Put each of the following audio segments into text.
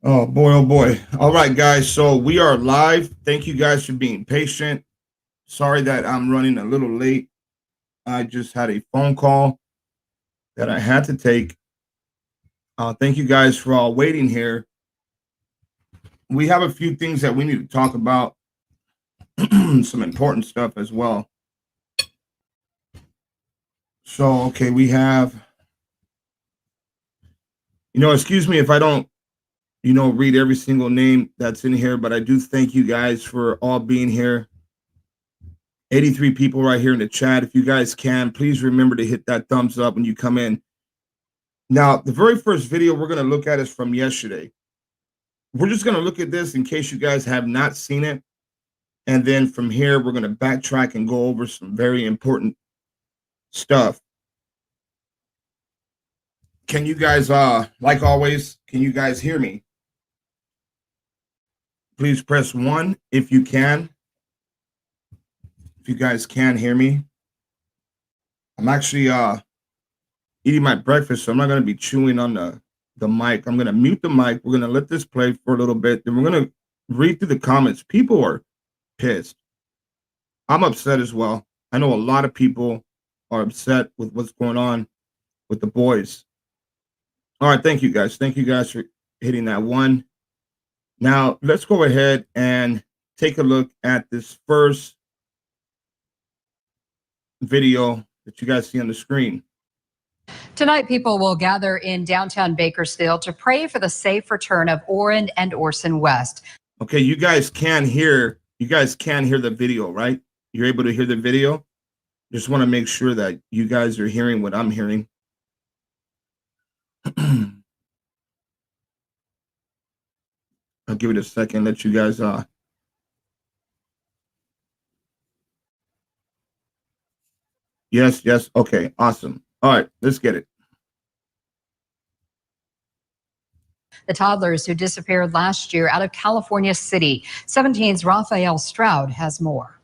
Oh boy, oh boy. All right, guys. So we are live. Thank you guys for being patient. Sorry that I'm running a little late. I just had a phone call that I had to take. Thank you guys for all waiting here. We have a few things that we need to talk about, some important stuff as well. So, okay, we have, excuse me if I don't, read every single name that's in here, but I do thank you guys for all being here. 83 people right here in the chat. If you guys can, please remember to hit that thumbs up when you come in. Now, the very first video we're going to look at is from yesterday. We're just going to look at this in case you guys have not seen it. And then from here, we're going to backtrack and go over some very important stuff. Can you guys, like always, can you guys hear me? Please press 1 if you can. If you guys can hear me. I'm actually eating my breakfast, so I'm not going to be chewing on the mic. I'm going to mute the mic. We're going to let this play for a little bit. Then we're going to read through the comments. People are pissed. I'm upset as well. I know a lot of people are upset with what's going on with the boys. All right, thank you guys. Thank you guys for hitting that 1. Now, let's go ahead and take a look at this first video that you guys see on the screen. Tonight, people will gather in downtown Bakersfield to pray for the safe return of Orrin and Orson West. Okay, you guys can hear the video, right? You're able to hear the video? Just want to make sure that you guys are hearing what I'm hearing. I'll give it a second, let you guys Yes, okay, awesome. All right, let's get it. The toddlers who disappeared last year out of California City. 17's Raphael Stroud has more.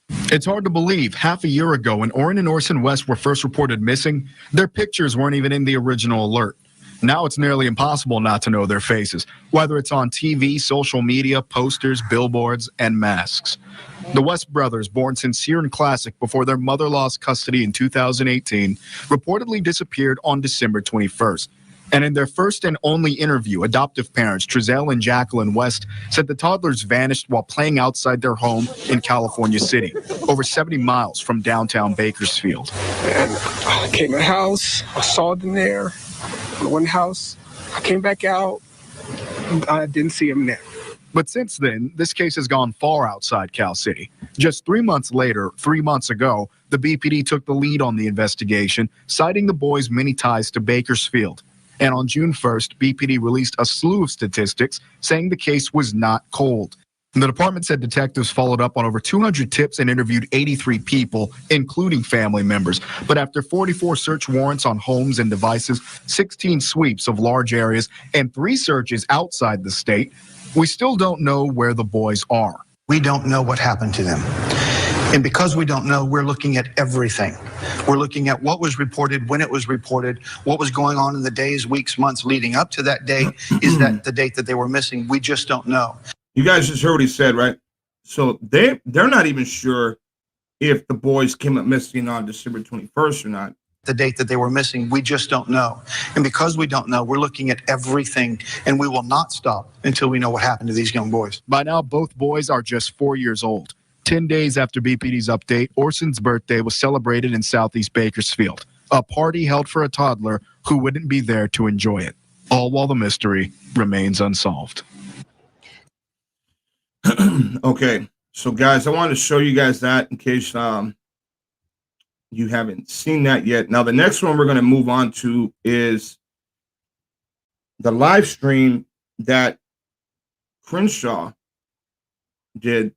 It's hard to believe half a year ago when Orrin and Orson West were first reported missing, their pictures weren't even in the original alert. Now it's nearly impossible not to know their faces, whether it's on TV, social media, posters, billboards, and masks. The West brothers, born sincere and classic before their mother lost custody in 2018, reportedly disappeared on December 21st. And in their first and only interview, adoptive parents Trezell and Jacqueline West said the toddlers vanished while playing outside their home in California City, over 70 miles from downtown Bakersfield. And I came to the house, I saw them there, in one house. I came back out, I didn't see them there. But since then, this case has gone far outside Cal City. Just 3 months later, 3 months ago, the BPD took the lead on the investigation, citing the boys' many ties to Bakersfield. And on June 1st, BPD released a slew of statistics saying the case was not cold. The department said detectives followed up on over 200 tips and interviewed 83 people, including family members. But after 44 search warrants on homes and devices, 16 sweeps of large areas, and 3 searches outside the state, we still don't know where the boys are. We don't know what happened to them. And because we don't know, we're looking at everything. We're looking at what was reported, when it was reported, what was going on in the days, weeks, months leading up to that date. Is that the date that they were missing? We just don't know. You guys just heard what he said, right? So they're not even sure if the boys came up missing on December 21st or not. The date that they were missing, we just don't know. And because we don't know, we're looking at everything, and we will not stop until we know what happened to these young boys. By now, both boys are just 4 years old. 10 days after BPD's update, Orson's birthday was celebrated in Southeast Bakersfield, a party held for a toddler who wouldn't be there to enjoy it, all while the mystery remains unsolved. Okay, so guys, I wanted to show you guys that in case you haven't seen that yet. Now, the next one we're going to move on to is the live stream that Crenshaw did.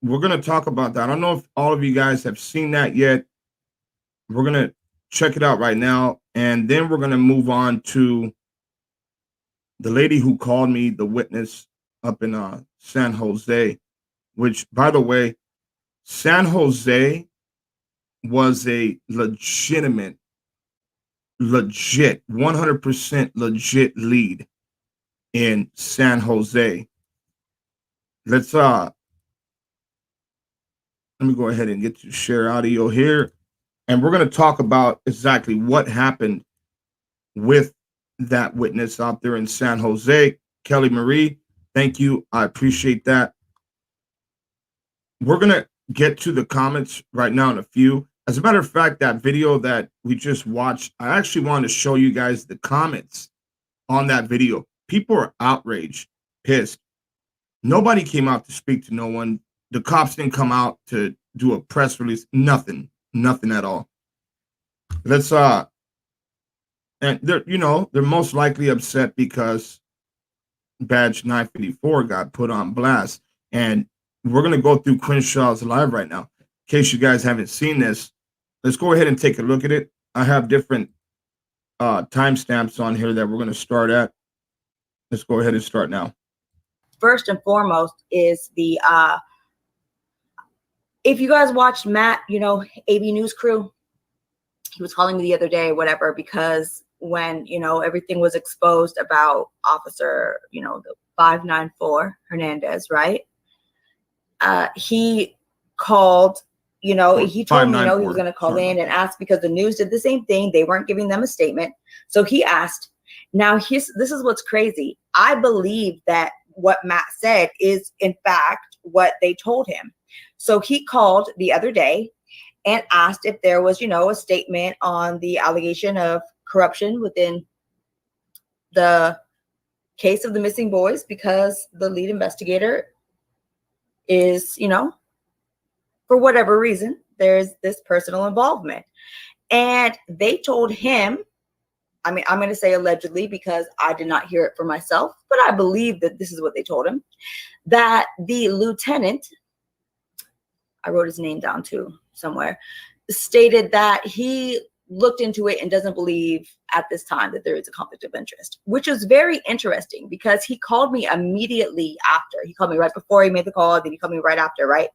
We're going to talk about that. I don't know if all of you guys have seen that yet. We're going to check it out right now, and then we're going to move on to the lady who called me the witness up in San Jose, which, by the way, San Jose was a legit 100% legit lead. in San Jose. Let me go ahead and get to share audio here. And we're going to talk about exactly what happened with that witness out there in San Jose. Kelly Marie, thank you. I appreciate that. We're going to get to the comments right now in a few. As a matter of fact, that video that we just watched, I actually wanted to show you guys the comments on that video. People are outraged, pissed. Nobody came out to speak to no one. The cops didn't come out to do a press release. Nothing at all. Let's and they're most likely upset because badge 954 got put on blast. And we're going to go through Crenshaw's live right now. In case you guys haven't seen this, let's go ahead and take a look at it. I have different timestamps on here that we're going to start at. Let's go ahead and start now. First and foremost is the if you guys watched Matt, AV News Crew, he was calling me the other day, whatever, because when, everything was exposed about Officer, the 594 Hernandez, right? He called, he told me, he was going to call in and ask because the news did the same thing. They weren't giving them a statement. So he asked. Now, this is what's crazy. I believe that what Matt said is, in fact, what they told him. So he called the other day and asked if there was, a statement on the allegation of corruption within the case of the missing boys, because the lead investigator is, for whatever reason, there's this personal involvement. And they told him, I'm going to say allegedly because I did not hear it for myself, but I believe that this is what they told him, that the lieutenant, I wrote his name down too somewhere, stated that he looked into it and doesn't believe at this time that there is a conflict of interest, which is very interesting because he called me immediately after. He called me right before he made the call, then he called me right after, right?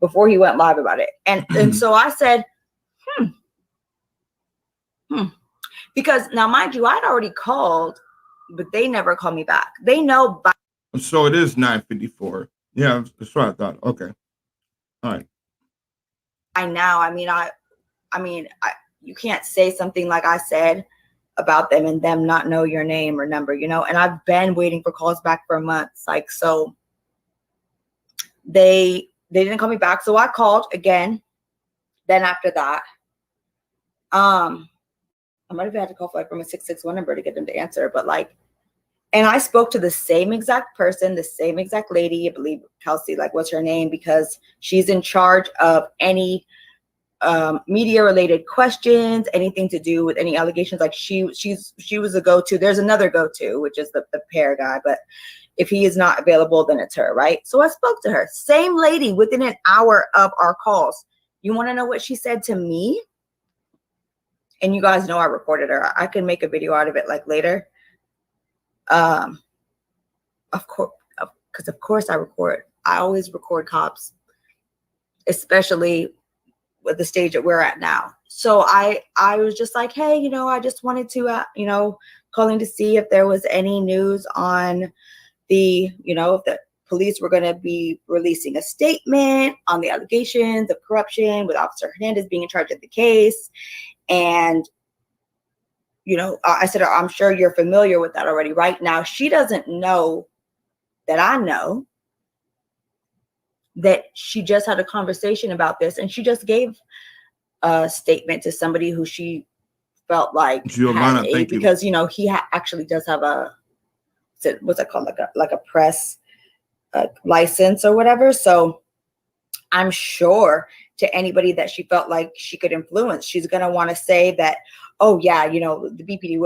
Before he went live about it. And so I said, because now, mind you, I'd already called, but they never called me back. They know. So it is 954. Yeah, that's what I thought. Okay. All right. You can't say something like I said about them and them not know your name or number, and I've been waiting for calls back for months. So they didn't call me back. So I called again. Then after that, I might have had to call from a 661 number to get them to answer, but and I spoke to the same exact person, the same exact lady, I believe Kelsey, what's her name? Because she's in charge of any media related questions, anything to do with any allegations. She was a go-to. There's another go-to, which is the pair guy, but if he is not available, then it's her, right? So I spoke to her, same lady, within an hour of our calls. You want to know what she said to me? And you guys know I recorded her. I can make a video out of it later. Of course, because of course I record. I always record cops, especially with the stage that we're at now. So I was just like, hey, I just wanted to, calling to see if there was any news on the, if the police were going to be releasing a statement on the allegations of corruption with Officer Hernandez being in charge of the case. And, I said, I'm sure you're familiar with that already. Right now, she doesn't know that I know that she just had a conversation about this. And she just gave a statement to somebody who she felt like Giovanna, thank you. Because, he actually does have what's that called? Like a press license or whatever. So I'm sure to anybody that she felt like she could influence, she's going to want to say that, oh yeah, the BPD,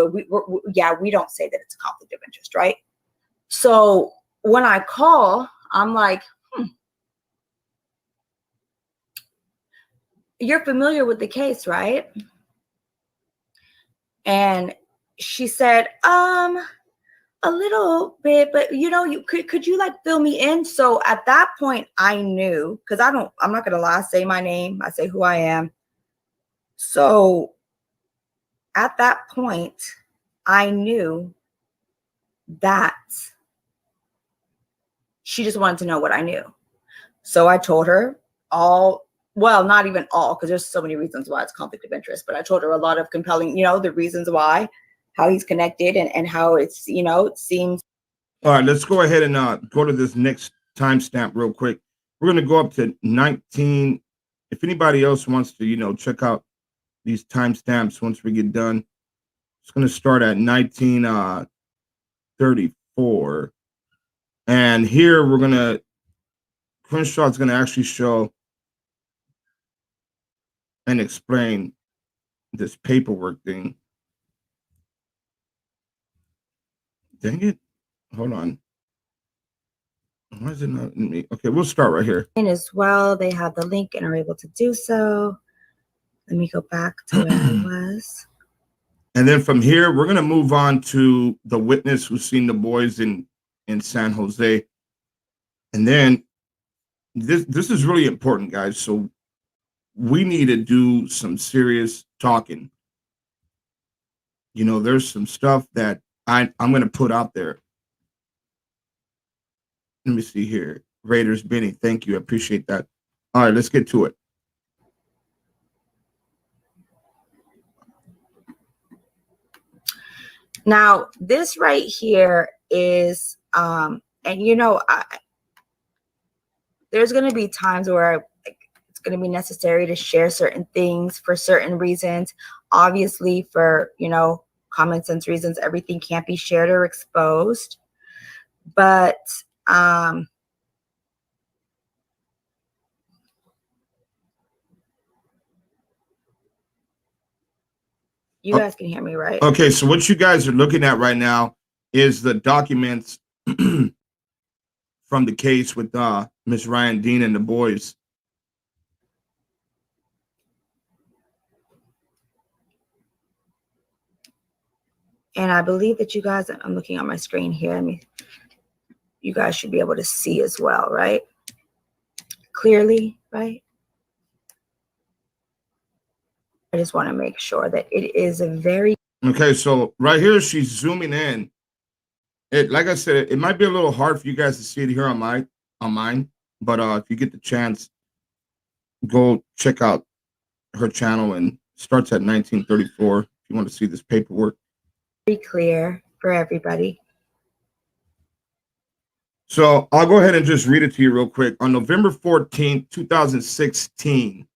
we don't say that it's a conflict of interest, right? So when I call, I'm like, you're familiar with the case, right? And she said, a little bit, but you could you fill me in? So at that point I knew, because I'm not gonna lie, I say my name, I say who I am. So at that point I knew that she just wanted to know what I knew. So I told her all, well, not even all, because there's so many reasons why it's conflict of interest, but I told her a lot of compelling, the reasons why, how he's connected and how it's, it seems. All right, let's go ahead and go to this next timestamp real quick. We're going to go up to 19. If anybody else wants to, check out these timestamps once we get done, it's going to start at 1934. And here we're going to, Crenshaw's going to actually show and explain this paperwork thing. Dang it. Hold on. Why is it not in me? Okay, we'll start right here. And as well, they have the link and are able to do so. Let me go back to where I was. And then from here, we're going to move on to the witness who's seen the boys in San Jose. And then this is really important, guys. So we need to do some serious talking. There's some stuff that I'm going to put out there. Let me see here. Raiders Benny, thank you. I appreciate that. All right, let's get to it. Now, this right here is, and there's going to be times where it's going to be necessary to share certain things for certain reasons. Obviously, for, common sense reasons, everything can't be shared or exposed. But you guys can hear me, right? Okay, so what you guys are looking at right now is the documents from the case with Miss Ryan Dean and the boys. And I believe that you guys, I'm looking on my screen here. You guys should be able to see as well, right? Clearly, right? I just want to make sure that it is a very... Okay, so right here, she's zooming in. Like I said, it might be a little hard for you guys to see it here on mine, but if you get the chance, go check out her channel, and starts at 1934 if you want to see this paperwork. Very clear for everybody. So I'll go ahead and just read it to you real quick. On November 14th, 2016,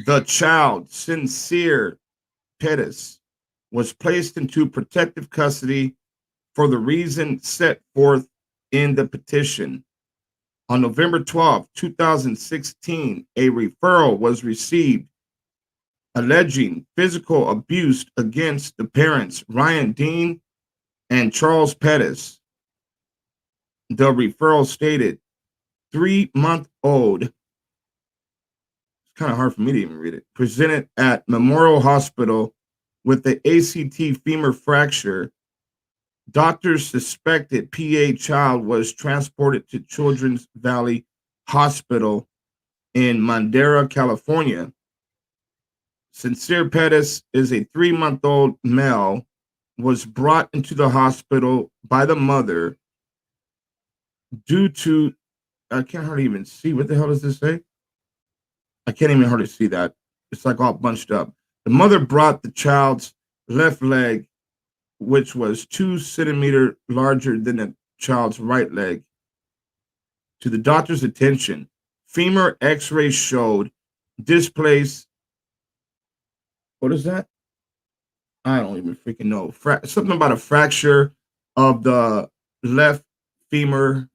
the child, Sincere Pettis, was placed into protective custody for the reason set forth in the petition. On November 12, 2016, a referral was received alleging physical abuse against the parents, Ryan Dean and Charles Pettis. The referral stated 3-month-old, it's kind of hard for me to even read it, presented at Memorial Hospital with the ACT femur fracture. Doctors suspected PA child was transported to Children's Valley Hospital in Madera, California. Sincere Pettis is a 3-month-old male, was brought into the hospital by the mother due to, I can't hardly even see, what the hell does this say? I can't even hardly see that. It's like all bunched up. The mother brought the child's left leg, which was 2 centimeters larger than the child's right leg, to the doctor's attention. Femur x-ray showed displaced, what is that? I don't even freaking know. Something about a fracture of the left femur.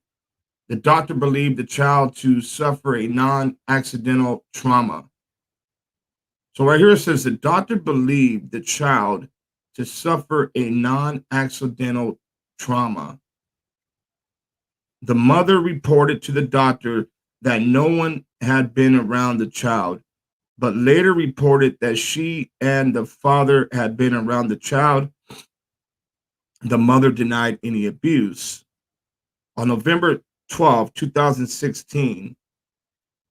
The doctor believed the child to suffer a non-accidental trauma. So right here it says the doctor believed the child to suffer a non-accidental trauma. The mother reported to the doctor that no one had been around the child, but later reported that she and the father had been around the child. The mother denied any abuse. On November 12, 2016,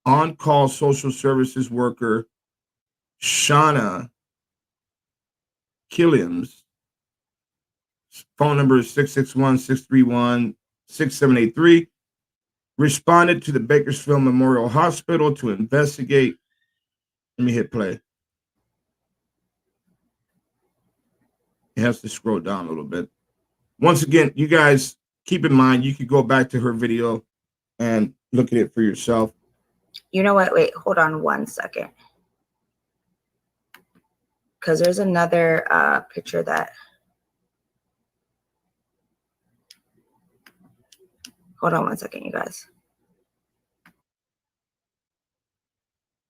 on-call social services worker Shauna Killiams phone number is 661-631-6783. Responded to the Bakersfield Memorial Hospital to investigate. Let me hit play. It has to scroll down a little bit. Once again, you guys keep in mind, you could go back to her video and look at it for yourself. You know what? Wait, hold on 1 second. Because there's another picture that. Hold on 1 second, you guys.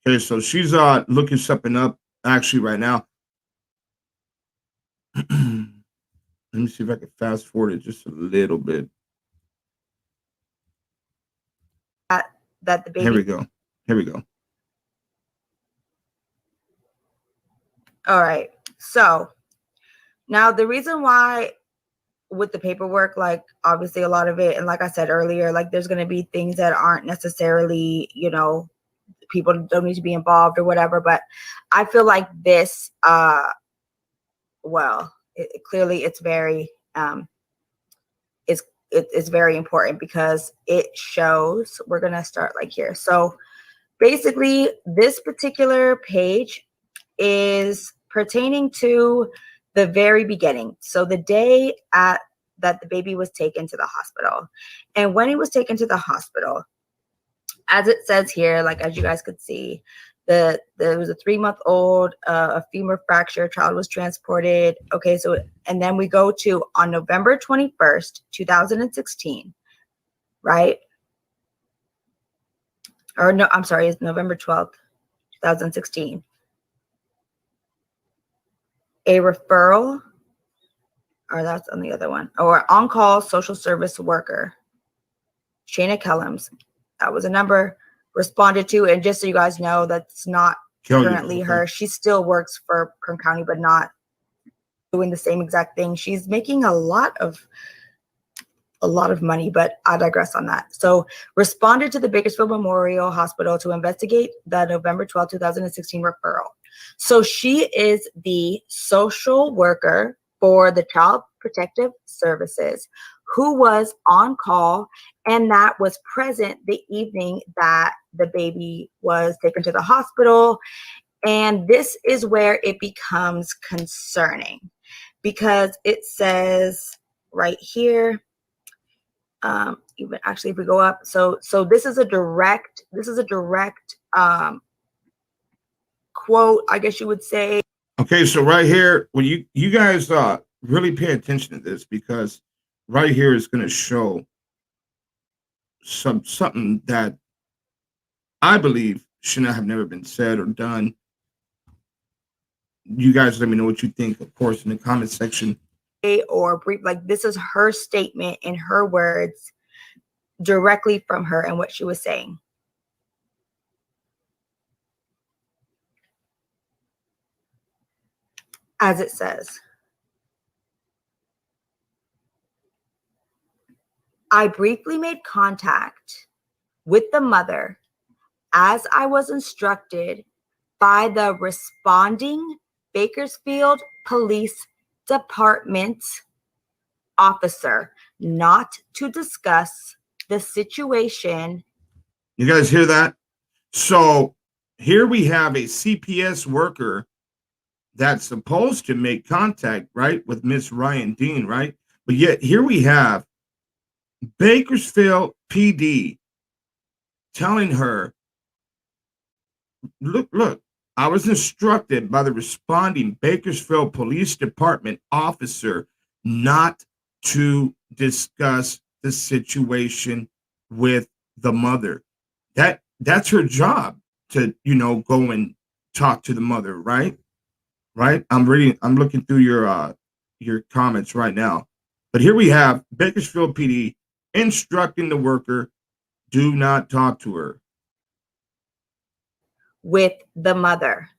Okay, so she's looking something up actually right now. Let me see if I can fast forward it just a little bit. That the baby. Here we go. Here we go. All right. So now the reason why with the paperwork, like obviously a lot of it, and like I said earlier, like there's going to be things that aren't necessarily, you know, people don't need to be involved or whatever. But I feel like this, well, clearly it's very, it's very important because it shows, we're going to start like here. So basically this particular page is pertaining to the very beginning. So the day that the baby was taken to the hospital. And when he was taken to the hospital, as it says here, like as you guys could see, there was a 3-month-old, a femur fracture, child was transported. Okay, so, and then we go to on November 21st, 2016, right? Or no, I'm sorry, it's November 12th, 2016. A referral, or that's on the other one, or on-call social service worker, Shayna Kellums, that was a number responded to. And just so you guys know, that's not currently her. She still works for Kern County, but not doing the same exact thing. She's making a lot of money, but I digress on that. So responded to the Bakersfield Memorial Hospital to investigate the November 12, 2016 referral. So she is the social worker for the Child Protective Services who was on call and that was present the evening that the baby was taken to the hospital. And this is where it becomes concerning because it says right here, even actually if we go up, so this is a direct quote, I guess you would say. Okay, so right here, when you guys really pay attention to this, because right here is going to show something that I believe should not have never been said or done. You guys let me know what you think, of course, in the comment section. Or brief, like this is her statement in her words directly from her and what she was saying. As it says, I briefly made contact with the mother as I was instructed by the responding Bakersfield Police Department officer not to discuss the situation. You guys hear that? So here we have a CPS worker that's supposed to make contact, right, with Miss Ryan Dean, right? But yet here we have Bakersfield PD telling her, look, I was instructed by the responding Bakersfield Police Department officer not to discuss the situation with the mother. That's her job to, go and talk to the mother, right? Right? I'm looking through your comments right now. But here we have Bakersfield PD instructing the worker, do not talk to her. With the mother.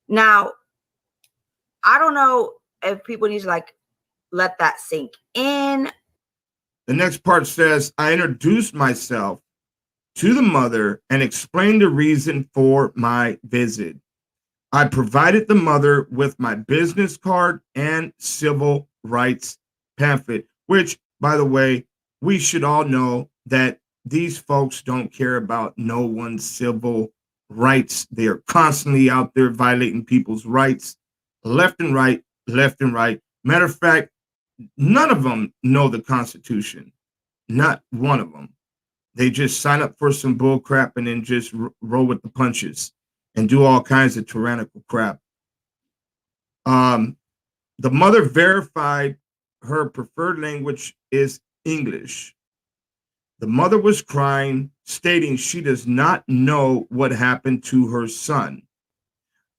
Now, I don't know if people need to let that sink in. The next part says, I introduced myself to the mother and explained the reason for my visit. I provided the mother with my business card and civil rights pamphlet, which, by the way, we should all know that these folks don't care about no one's civil rights. They are constantly out there violating people's rights left and right, left and right. Matter of fact, none of them know the Constitution. Not one of them. They just sign up for some bull crap and then just roll with the punches and do all kinds of tyrannical crap. The mother verified her preferred language is English. The mother was crying, stating she does not know what happened to her son.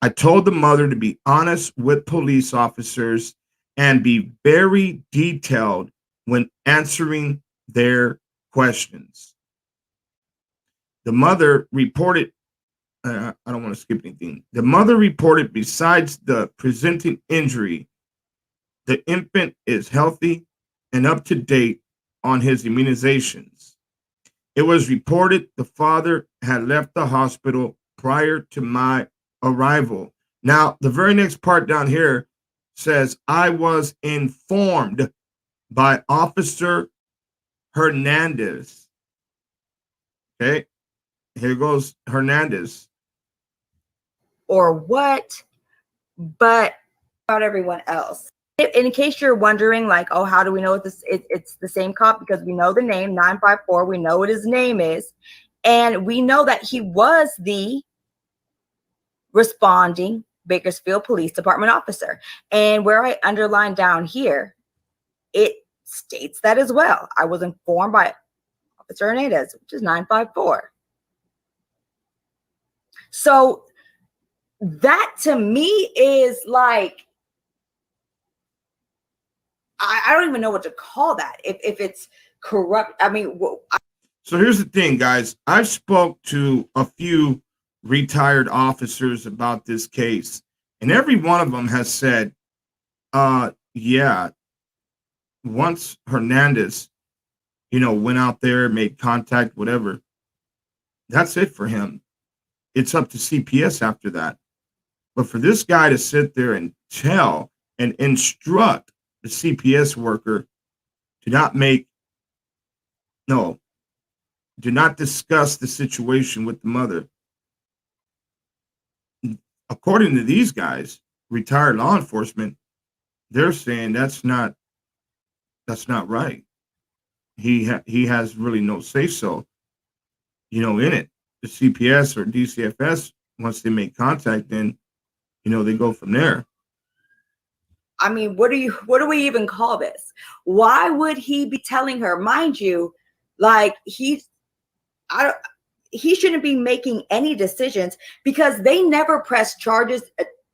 I told the mother to be honest with police officers and be very detailed when answering their questions. The mother reported, I don't want to skip anything. The mother reported besides the presenting injury, the infant is healthy and up to date on his immunizations. It was reported the father had left the hospital prior to my arrival. Now, the very next part down here says, I was informed by Officer Hernandez. Okay, here goes Hernandez. Or what? But about everyone else. In case you're wondering, like, oh, how do we know it's the same cop? Because we know the name 954. We know what his name is. And we know that he was the responding Bakersfield Police Department officer. And where I underlined down here, it states that as well. I was informed by Officer Hernandez, which is 954. So that to me is like, I don't even know what to call that. If it's corrupt, I mean. So here's the thing, guys. I've spoke to a few retired officers about this case, and every one of them has said, yeah, once Hernandez, went out there, made contact, whatever, that's it for him. It's up to CPS after that. But for this guy to sit there and tell and instruct the CPS worker to do not discuss the situation with the mother. According to these guys, retired law enforcement, they're saying that's not right. He has really no say so, in it. The CPS or DCFS, once they make contact, then they go from there. I mean, what do we even call this? Why would he be telling her? Mind you, like he shouldn't be making any decisions because they never pressed charges,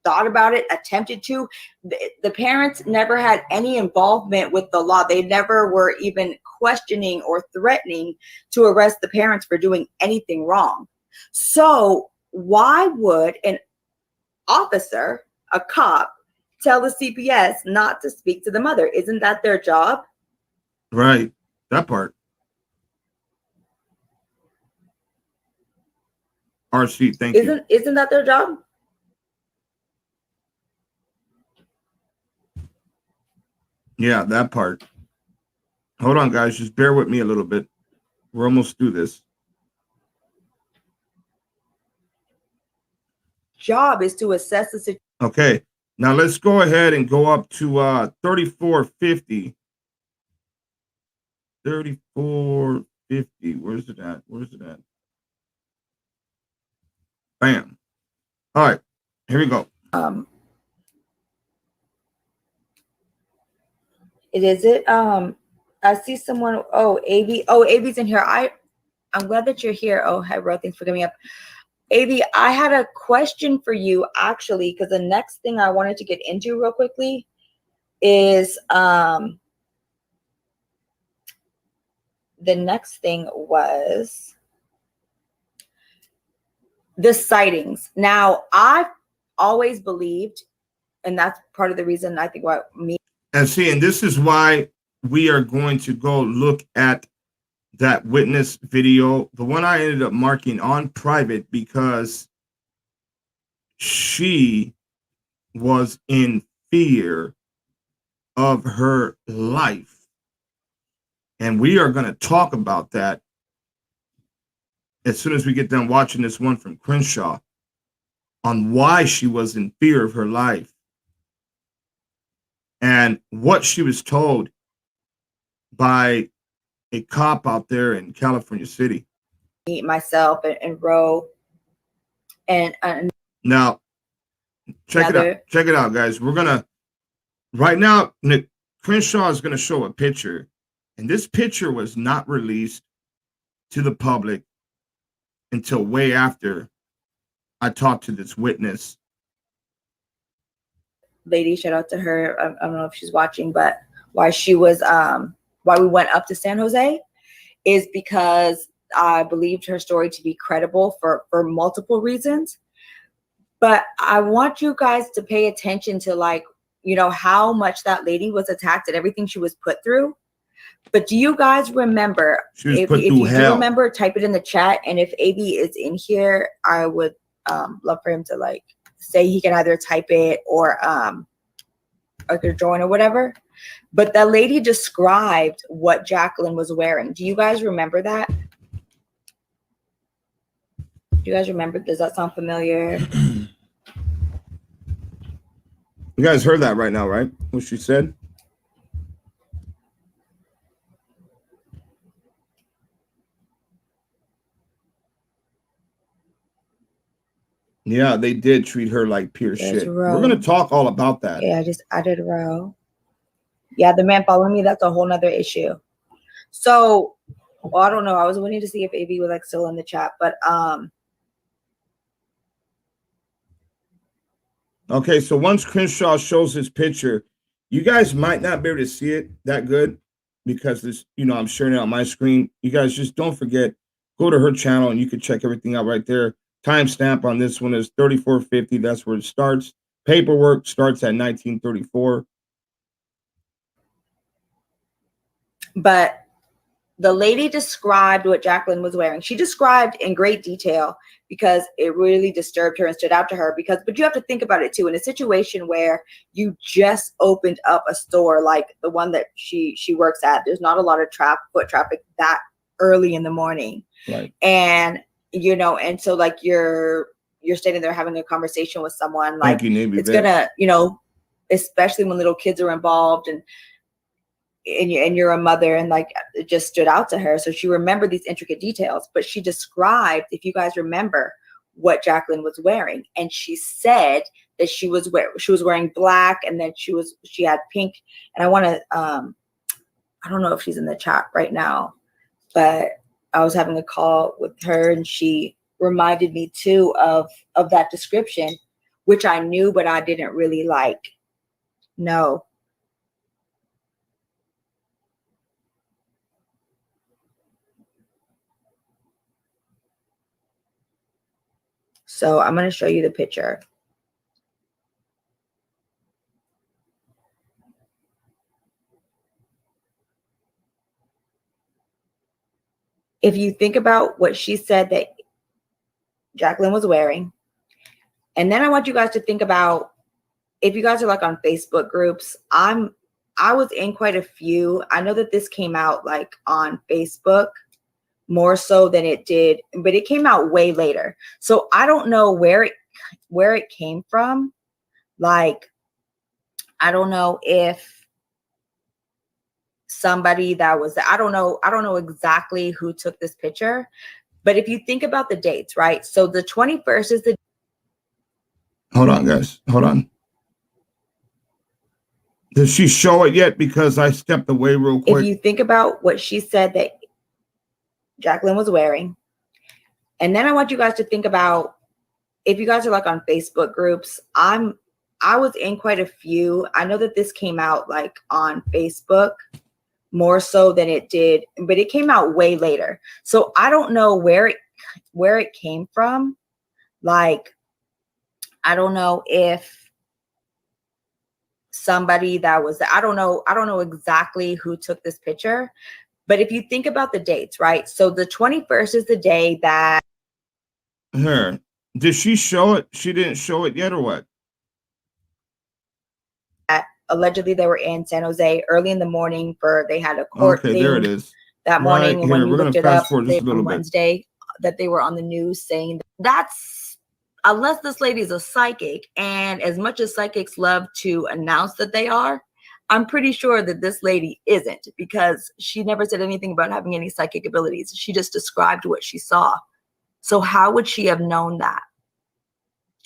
thought about it, attempted to. The parents never had any involvement with the law. They never were even questioning or threatening to arrest the parents for doing anything wrong. So why would an officer, a cop, tell the CPS not to speak to the mother? Isn't that their job? Right. That part. RC, thank you. Isn't that their job? Yeah, that part. Hold on, guys. Just bear with me a little bit. We're almost through this. Job is to assess the situation. Okay. Now let's go ahead and go up to 3450. 3450. Where's it at? Bam. All right. Here we go. I see someone. AV's in here. I'm glad that you're here. Oh, hi, bro. Thanks for coming up. AV, I had a question for you actually, because the next thing I wanted to get into real quickly is the next thing was the sightings. Now, I've always believed, and that's part of the reason I think why me. And this is why we are going to go look at that witness video, the one I ended up marking on private because she was in fear of her life. And we are going to talk about that as soon as we get done watching this one from Crenshaw on why she was in fear of her life and what she was told by a cop out there in California City. Myself and Ro and now check it out, guys. We're gonna right now, Nick Crenshaw is gonna show a picture, and this picture was not released to the public until way after I talked to this witness. Lady, shout out to her. I don't know if she's watching, but why she was why we went up to San Jose is because I believed her story to be credible for multiple reasons. But I want you guys to pay attention to, like, you know, how much that lady was attacked and everything she was put through. But do you guys remember? If you do remember, type it in the chat. And if AV is in here, I would love for him to, like, say he can either type it or could join or whatever. But the lady described what Jacqueline was wearing. Do you guys remember that? Do you guys remember? Does that sound familiar? You guys heard that right now, right? What she said? Yeah, they did treat her like pure shit. We're going to talk all about that. Yeah, I just added Ro. Yeah, the man following me, that's a whole nother issue. So, well, I don't know. I was waiting to see if AV was, like, still in the chat, but okay, so once Crenshaw shows his picture, you guys might not be able to see it that good because this, you know, I'm sharing it on my screen. You guys just don't forget, go to her channel and you can check everything out right there. Timestamp on this one is 3450. That's where it starts. Paperwork starts at 1934. But the lady described what Jacqueline was wearing. She described in great detail because it really disturbed her and stood out to her. But you have to think about it too. In a situation where you just opened up a store like the one that she works at, there's not a lot of foot traffic that early in the morning. Right. And, you know, and so, like, you're standing there having a conversation with someone, like, it's gonna, you know, especially when little kids are involved and you're a mother, and, like, it just stood out to her. So she remembered these intricate details, but she described, if you guys remember, what Jacqueline was wearing. And she said that she was wearing black, and then she had pink. And I want to, I don't know if she's in the chat right now, but I was having a call with her and she reminded me too of that description, which I knew, but I didn't really, like, know. So I'm going to show you the picture. If you think about what she said that Jacqueline was wearing, and then I want you guys to think about, if you guys are, like, on Facebook groups, I was in quite a few. I know that this came out, like, on Facebook more so than it did, but it came out way later. So I don't know where it came from. Like, I don't know if somebody that was, I don't know exactly who took this picture, but if you think about the dates, right? So the 21st is the. Hold on, guys. Hold on. Does she show it yet? Because I stepped away real quick. If you think about what she said that Jacqueline was wearing, and then I want you guys to think about, if you guys are, like, on Facebook groups, I was in quite a few. I know that this came out, like, on Facebook more so than it did, but it came out way later. So I don't know where it came from. Like, I don't know if somebody that was, I don't know exactly who took this picture, but if you think about the dates, right? So the 21st is the day that. Her. Did she show it? She didn't show it yet, or what? allegedly they were in San Jose early in the morning for they had a court Okay, thing there it is. that morning. Right And when here. you We're looked gonna it fast up, forward just a little on bit. Wednesday that they were on the news saying that's unless this lady's a psychic, and as much as psychics love to announce that they are, I'm pretty sure that this lady isn't, because she never said anything about having any psychic abilities. She just described what she saw. So how would she have known that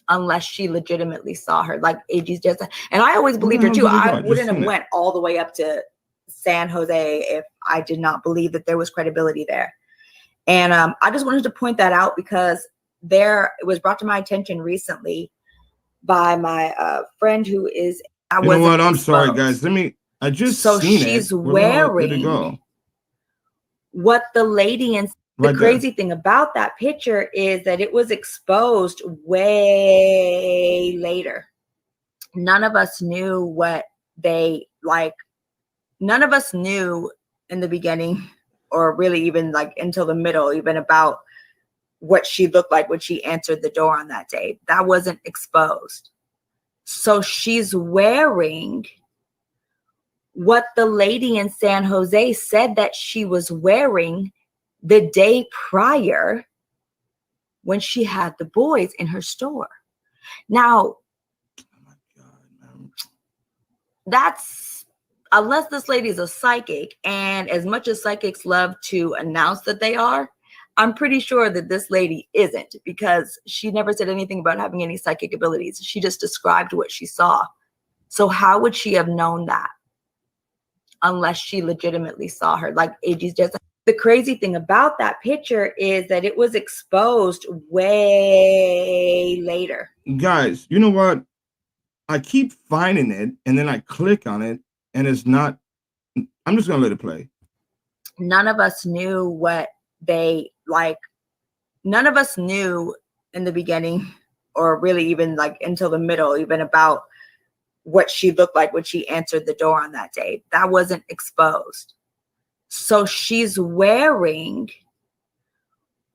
unless she legitimately saw her? Like AG's just, and I always believed her too. I wouldn't have went all the way up to San Jose if I did not believe that there was credibility there. And I just wanted to point that out because it was brought to my attention recently by my friend who is. You know what? I'm sorry, guys. I just so seen she's it. Where did it wearing go? what the lady in the Right crazy thing about that picture is that it was exposed way later. None of us knew what they like. None of us knew in the beginning, or really even like until the middle, even about what she looked like when she answered the door on that day. That wasn't exposed. So she's wearing what the lady in San Jose said that she was wearing the day prior when she had the boys in her store. Now, that's unless this lady's a psychic, and as much as psychics love to announce that they are, I'm pretty sure that this lady isn't, because she never said anything about having any psychic abilities. She just described what she saw. So how would she have known that unless she legitimately saw her? Like AG's just. The crazy thing about that picture is that it was exposed way later. Guys, you know what? I keep finding it and then I click on it and it's not. I'm just gonna let it play. None of us knew what they like. None of us knew in the beginning, or really even like until the middle, even about what she looked like when she answered the door on that day. That wasn't exposed. So she's wearing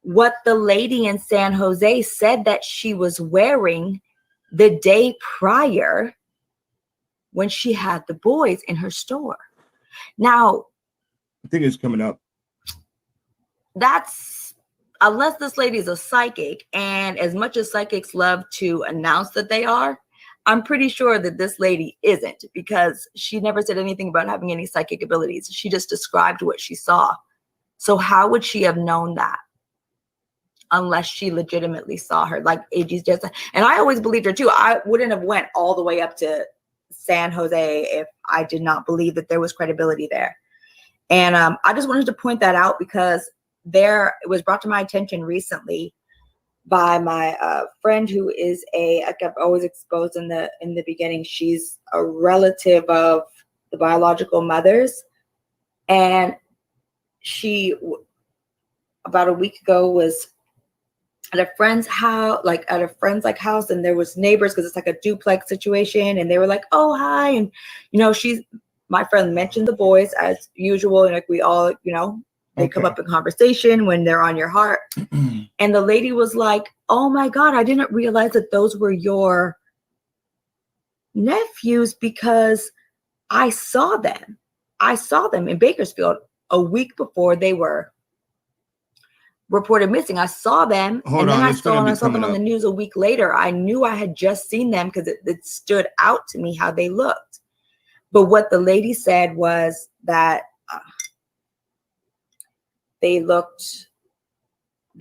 what the lady in San Jose said that she was wearing the day prior when she had the boys in her store. Now, I think it's coming up. That's unless this lady's a psychic, and as much as psychics love to announce that they are, I'm pretty sure that this lady isn't, because she never said anything about having any psychic abilities. She just described what she saw. So how would she have known that unless she legitimately saw her? Like AG's just, and I always believed her too. I wouldn't have went all the way up to San Jose if I did not believe that there was credibility there. And I just wanted to point that out because it was brought to my attention recently by my friend who is like I've always exposed in the beginning. She's a relative of the biological mothers, and she about a week ago was at a friend's house, house, and there was neighbors because it's like a duplex situation, and they were like, "Oh, hi," and my friend mentioned the boys as usual, and like we all, they come up in conversation when they're on your heart. And the lady was like, "Oh my God, I didn't realize that those were your nephews because I saw them. I saw them in Bakersfield a week before they were reported missing. I saw them, and then I saw them on the news a week later. I knew I had just seen them because it stood out to me how they looked. But what the lady said was that they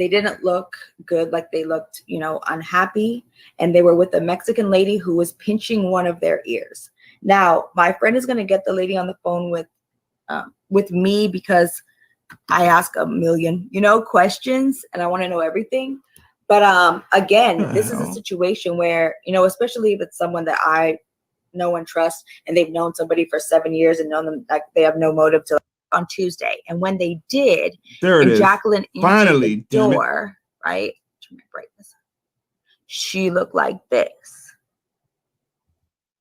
didn't look good. Like they looked, unhappy. And they were with a Mexican lady who was pinching one of their ears. Now, my friend is going to get the lady on the phone with me because I ask a million, questions, and I want to know everything. But again, this is a situation where, especially if it's someone that I know and trust, and they've known somebody for 7 years and known them, like they have no motive to. On Tuesday, and when they did, Jacqueline finally the door, right? She looked like this.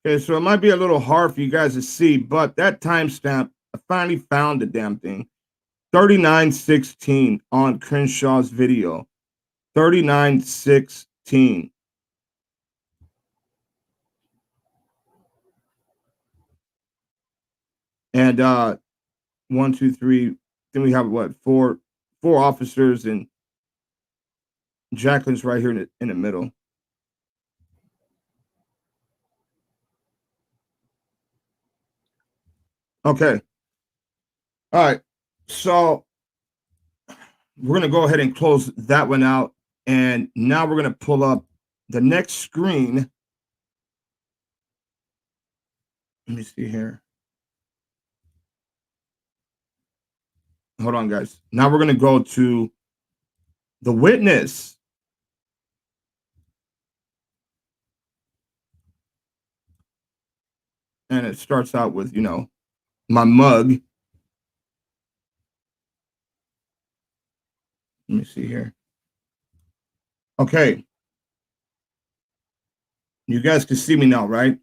Okay, so it might be a little hard for you guys to see, but that timestamp, I finally found the damn thing. 39:16 on Crenshaw's video. 39:16. And 1, 2, 3. Then we have what, four officers, and Jacqueline's right here in the middle. Okay. All right. So we're going to go ahead and close that one out. And now we're going to pull up the next screen. Let me see here. Hold on, guys. Now we're going to go to the witness. And it starts out with, my mug. Let me see here. Okay. You guys can see me now, right?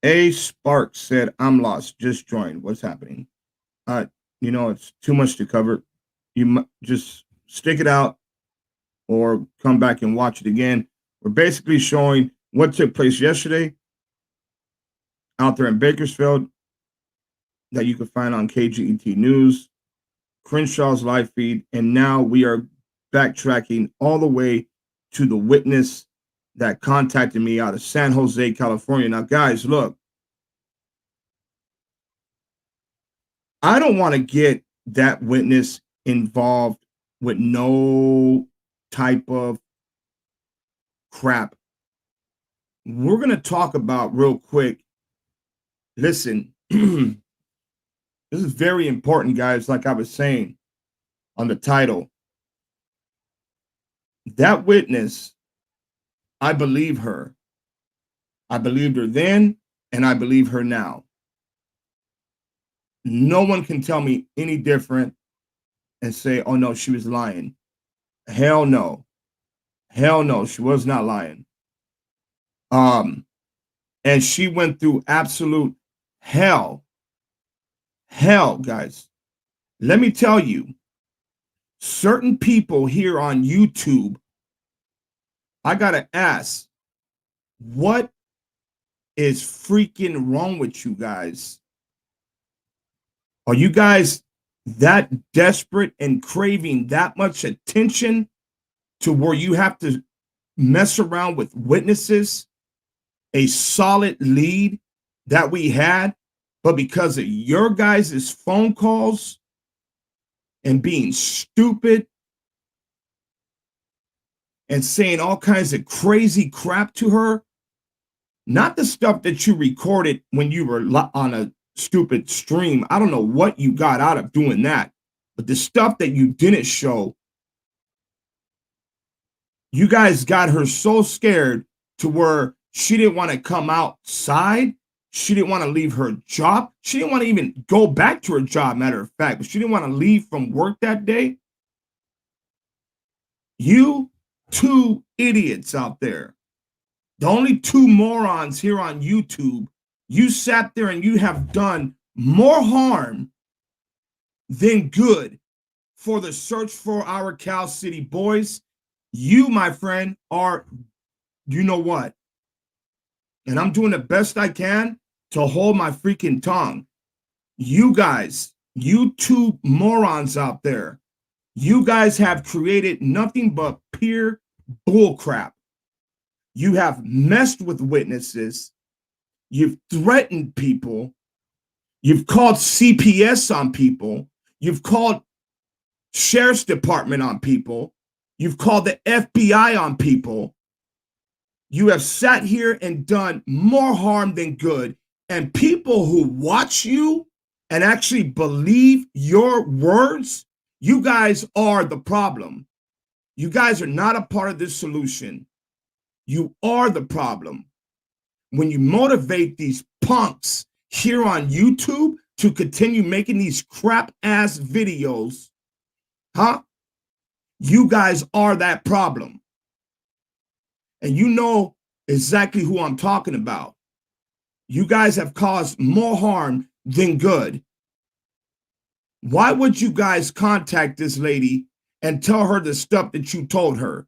A Spark said, I'm lost. Just joined. What's happening? It's too much to cover. You just stick it out or come back and watch it again. We're basically showing what took place yesterday out there in Bakersfield that you can find on KGET News, Crenshaw's live feed, and now we are backtracking all the way to the witness that contacted me out of San Jose, California. Now, guys, look, I don't want to get that witness involved with no type of crap. We're going to talk about real quick. Listen, this is very important, guys. Like I was saying on the title, that witness, I believe her. I believed her then, and I believe her now. No one can tell me any different and say, oh, no, she was lying. Hell no. Hell no, she was not lying. And she went through absolute hell. Hell, guys. Let me tell you, certain people here on YouTube, I got to ask, what is freaking wrong with you guys? Are you guys that desperate and craving that much attention to where you have to mess around with witnesses, a solid lead that we had, but because of your guys' phone calls and being stupid and saying all kinds of crazy crap to her, not the stuff that you recorded when you were on a stupid stream. I don't know what you got out of doing that, but the stuff that you didn't show, you guys got her so scared to where she didn't want to come outside. She didn't want to leave her job. She didn't want to even go back to her job, matter of fact, but she didn't want to leave from work that day. You two idiots out there, the only two morons here on YouTube, you sat there and you have done more harm than good for the search for our Cal City boys. You, my friend, are, you know what? And I'm doing the best I can to hold my freaking tongue. You guys, you two morons out there, you guys have created nothing but pure bullcrap. You have messed with witnesses. You've threatened people. You've called CPS on people. You've called Sheriff's Department on people. You've called the FBI on people. You have sat here and done more harm than good. And people who watch you and actually believe your words, you guys are the problem. You guys are not a part of this solution. You are the problem. When you motivate these punks here on YouTube to continue making these crap ass videos, you guys are that problem. And you know exactly who I'm talking about. You guys have caused more harm than good. Why would you guys contact this lady and tell her the stuff that you told her?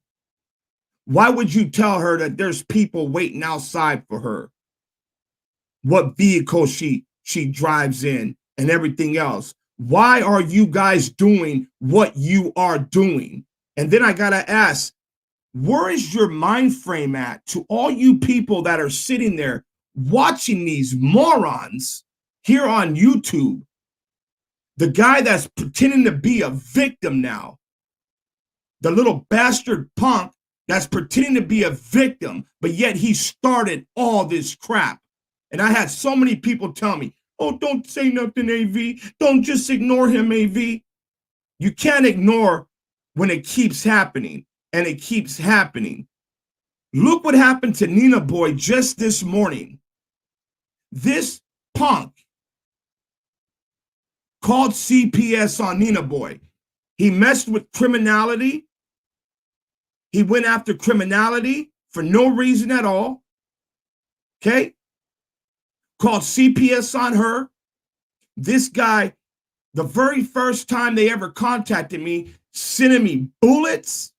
Why would you tell her that there's people waiting outside for her? what vehicle she drives in and everything else. Why are you guys doing what you are doing? And then I gotta ask, where is your mind frame at to all you people that are sitting there watching these morons here on YouTube? The guy that's pretending to be a victim now, the little bastard punk that's pretending to be a victim, but yet he started all this crap. And I had so many people tell me, oh, don't say nothing, AV. Don't just ignore him, AV. You can't ignore when it keeps happening, and it keeps happening. Look what happened to Nina Boy just this morning. This punk called CPS on Nina Boy. He messed with criminality. He went after criminality for no reason at all. Okay? Called CPS on her. This guy, the very first time they ever contacted me, sending me bullets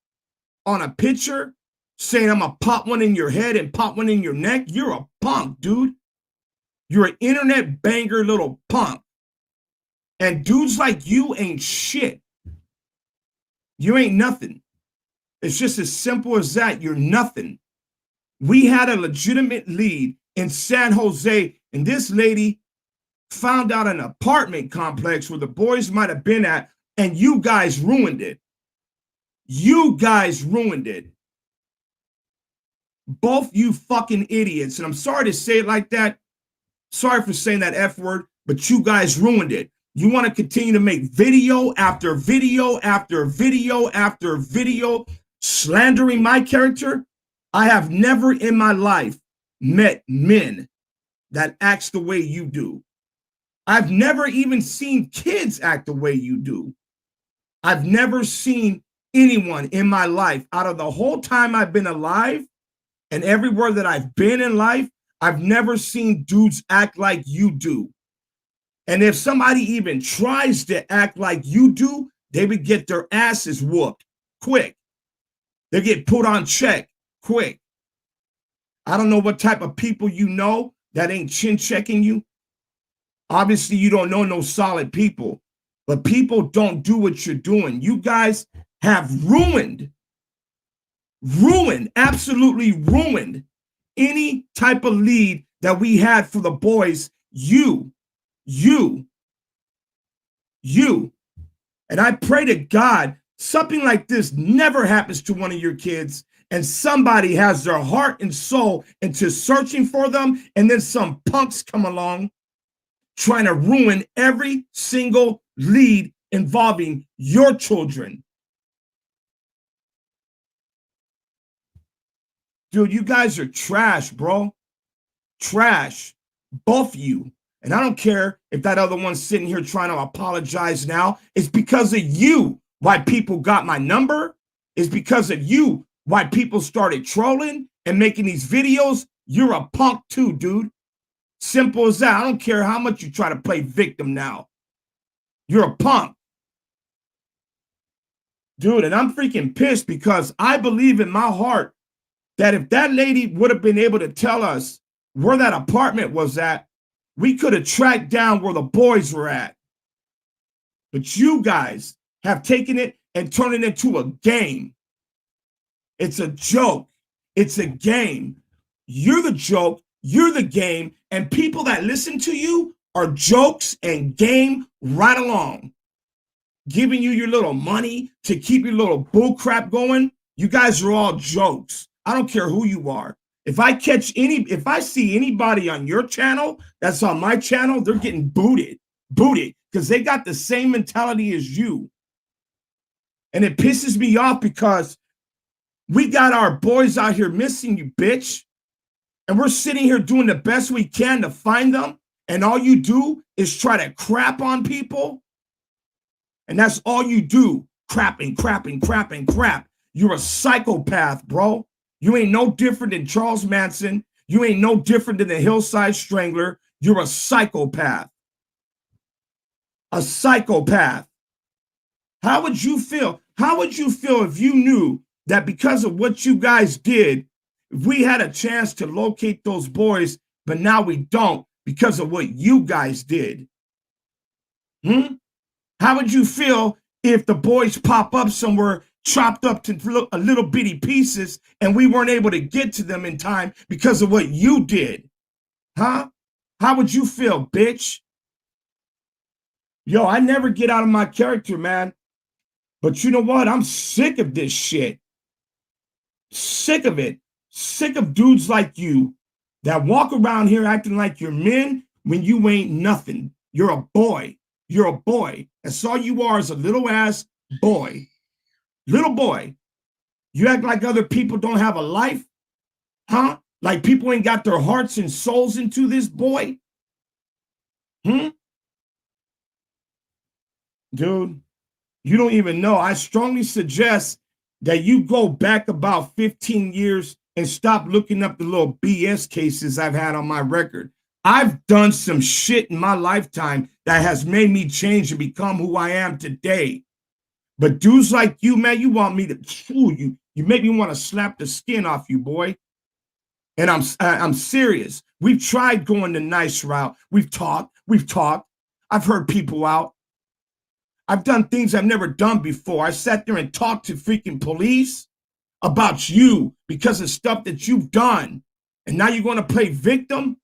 on a picture, saying I'm gonna pop one in your head and pop one in your neck. You're a punk, dude. You're an internet banger little punk. And dudes like you ain't shit. You ain't nothing. It's just as simple as that. You're nothing. We had a legitimate lead in San Jose, and this lady found out an apartment complex where the boys might have been at, and you guys ruined it. You guys ruined it. Both you fucking idiots. And I'm sorry to say it like that. Sorry for saying that F word, but you guys ruined it. You want to continue to make video after video after video after video slandering my character? I have never in my life met men that acts the way you do. I've never even seen kids act the way you do. I've never seen anyone in my life out of the whole time I've been alive and everywhere that I've been in life, I've never seen dudes act like you do. And if somebody even tries to act like you do, they would get their asses whooped quick. They get put on check quick. I don't know what type of people you know that ain't chin checking you. Obviously, you don't know no solid people, but people don't do what you're doing. You guys have ruined, absolutely ruined any type of lead that we had for the boys. You. And I pray to God something like this never happens to one of your kids, and somebody has their heart and soul into searching for them, and then some punks come along trying to ruin every single lead involving your children. Dude, you guys are trash, bro. Trash. Both of you. And I don't care if that other one's sitting here trying to apologize now. It's because of you why people got my number. It's because of you why people started trolling and making these videos. You're a punk too, dude. Simple as that. I don't care how much you try to play victim now. You're a punk. Dude, and I'm freaking pissed because I believe in my heart that if that lady would have been able to tell us where that apartment was at, we could have tracked down where the boys were at. But you guys have taken it and turned it into a game. It's a joke. It's a game. You're the joke. You're the game. And people that listen to you are jokes and game right along. Giving you your little money to keep your little bull crap going. You guys are all jokes. I don't care who you are. If I see anybody on your channel that's on my channel, they're getting booted, because they got the same mentality as you. And it pisses me off because we got our boys out here missing, you bitch. And we're sitting here doing the best we can to find them. And all you do is try to crap on people. And that's all you do. Crap. You're a psychopath, bro. You ain't no different than Charles Manson. You ain't no different than the Hillside Strangler. You're a psychopath. A psychopath. How would you feel? How would you feel if you knew that because of what you guys did, we had a chance to locate those boys, but now we don't because of what you guys did. How would you feel if the boys pop up somewhere chopped up to a little bitty pieces and we weren't able to get to them in time because of what you did? Huh? How would you feel, bitch? Yo, I never get out of my character, man. But you know what? I'm sick of this shit. Sick of it. Sick of dudes like you that walk around here acting like you're men when you ain't nothing. You're a boy. You're a boy. That's all you are, is a little ass boy. Little boy. You act like other people don't have a life? Huh? Like people ain't got their hearts and souls into this boy? Dude, you don't even know. I strongly suggest that you go back about 15 years and stop looking up the little BS cases I've had on my record. I've done some shit in my lifetime that has made me change and become who I am today. But dudes like you, man, you want me to fool you. You make me want to slap the skin off you, boy. And I'm serious. We've tried going the nice route. We've talked. I've heard people out. I've done things I've never done before. I sat there and talked to freaking police about you because of stuff that you've done. And now you're going to play victim?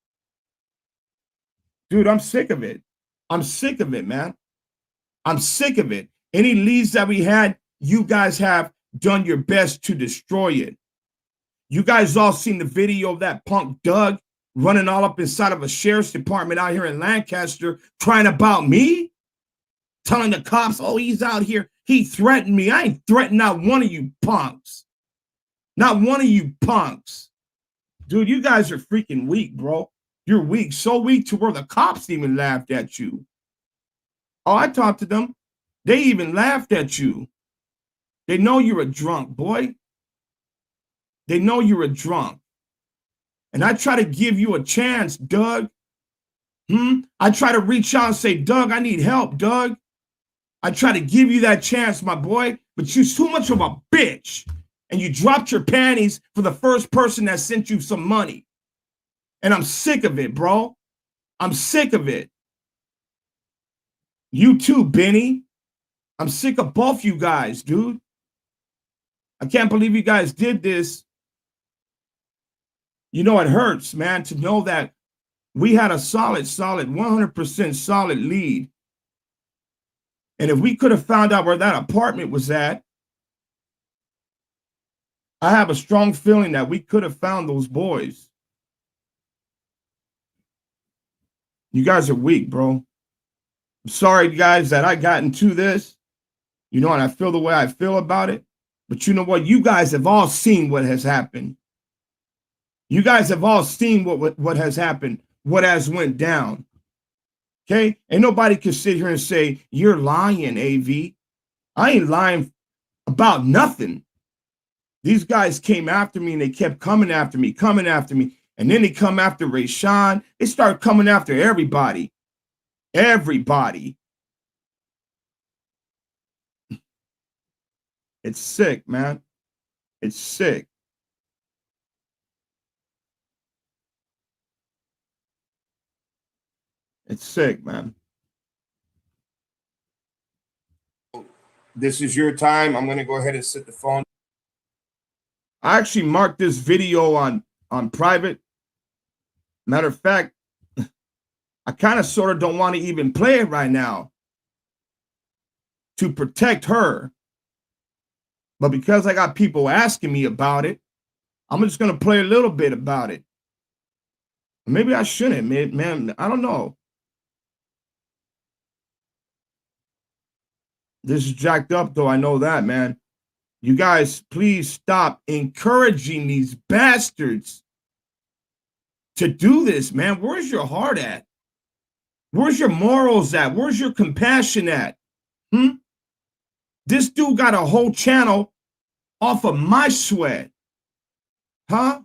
Dude, I'm sick of it. I'm sick of it, man. I'm sick of it. Any leads that we had, you guys have done your best to destroy it. You guys all seen the video of that punk Doug running all up inside of a sheriff's department out here in Lancaster crying about me? Telling the cops, oh, he's out here. He threatened me. I ain't threatened not one of you punks. Not one of you punks. Dude, you guys are freaking weak, bro. You're weak. So weak to where the cops even laughed at you. Oh, I talked to them. They even laughed at you. They know you're a drunk, boy. They know you're a drunk. And I try to give you a chance, Doug. I try to reach out and say, Doug, I need help, Doug. I try to give you that chance, my boy, but you're too much of a bitch. And you dropped your panties for the first person that sent you some money. And I'm sick of it, bro. I'm sick of it. You too, Benny. I'm sick of both you guys, dude. I can't believe you guys did this. You know, it hurts, man, to know that we had a solid, 100% solid lead. And if we could have found out where that apartment was at, I have a strong feeling that we could have found those boys. You guys are weak, bro. I'm sorry, guys, that I got into this, you know, and I feel the way I feel about it. But you know what? You guys have all seen what has happened. You guys have all seen what has happened, what has went down. Okay? And nobody can sit here and say, you're lying, AV. I ain't lying about nothing. These guys came after me and they kept coming after me. And then they come after Rayshawn. They start coming after everybody. Everybody. It's sick, man. It's sick. It's sick, man. This is your time. I'm going to go ahead and set the phone. I actually marked this video on private. Matter of fact, I kind of sort of don't want to even play it right now to protect her. But because I got people asking me about it, I'm just going to play a little bit about it. Maybe I shouldn't, man. I don't know. This is jacked up, though. I know that, man. You guys, please stop encouraging these bastards to do this, man. Where's your heart at? Where's your morals at? Where's your compassion at? This dude got a whole channel off of my sweat. Huh?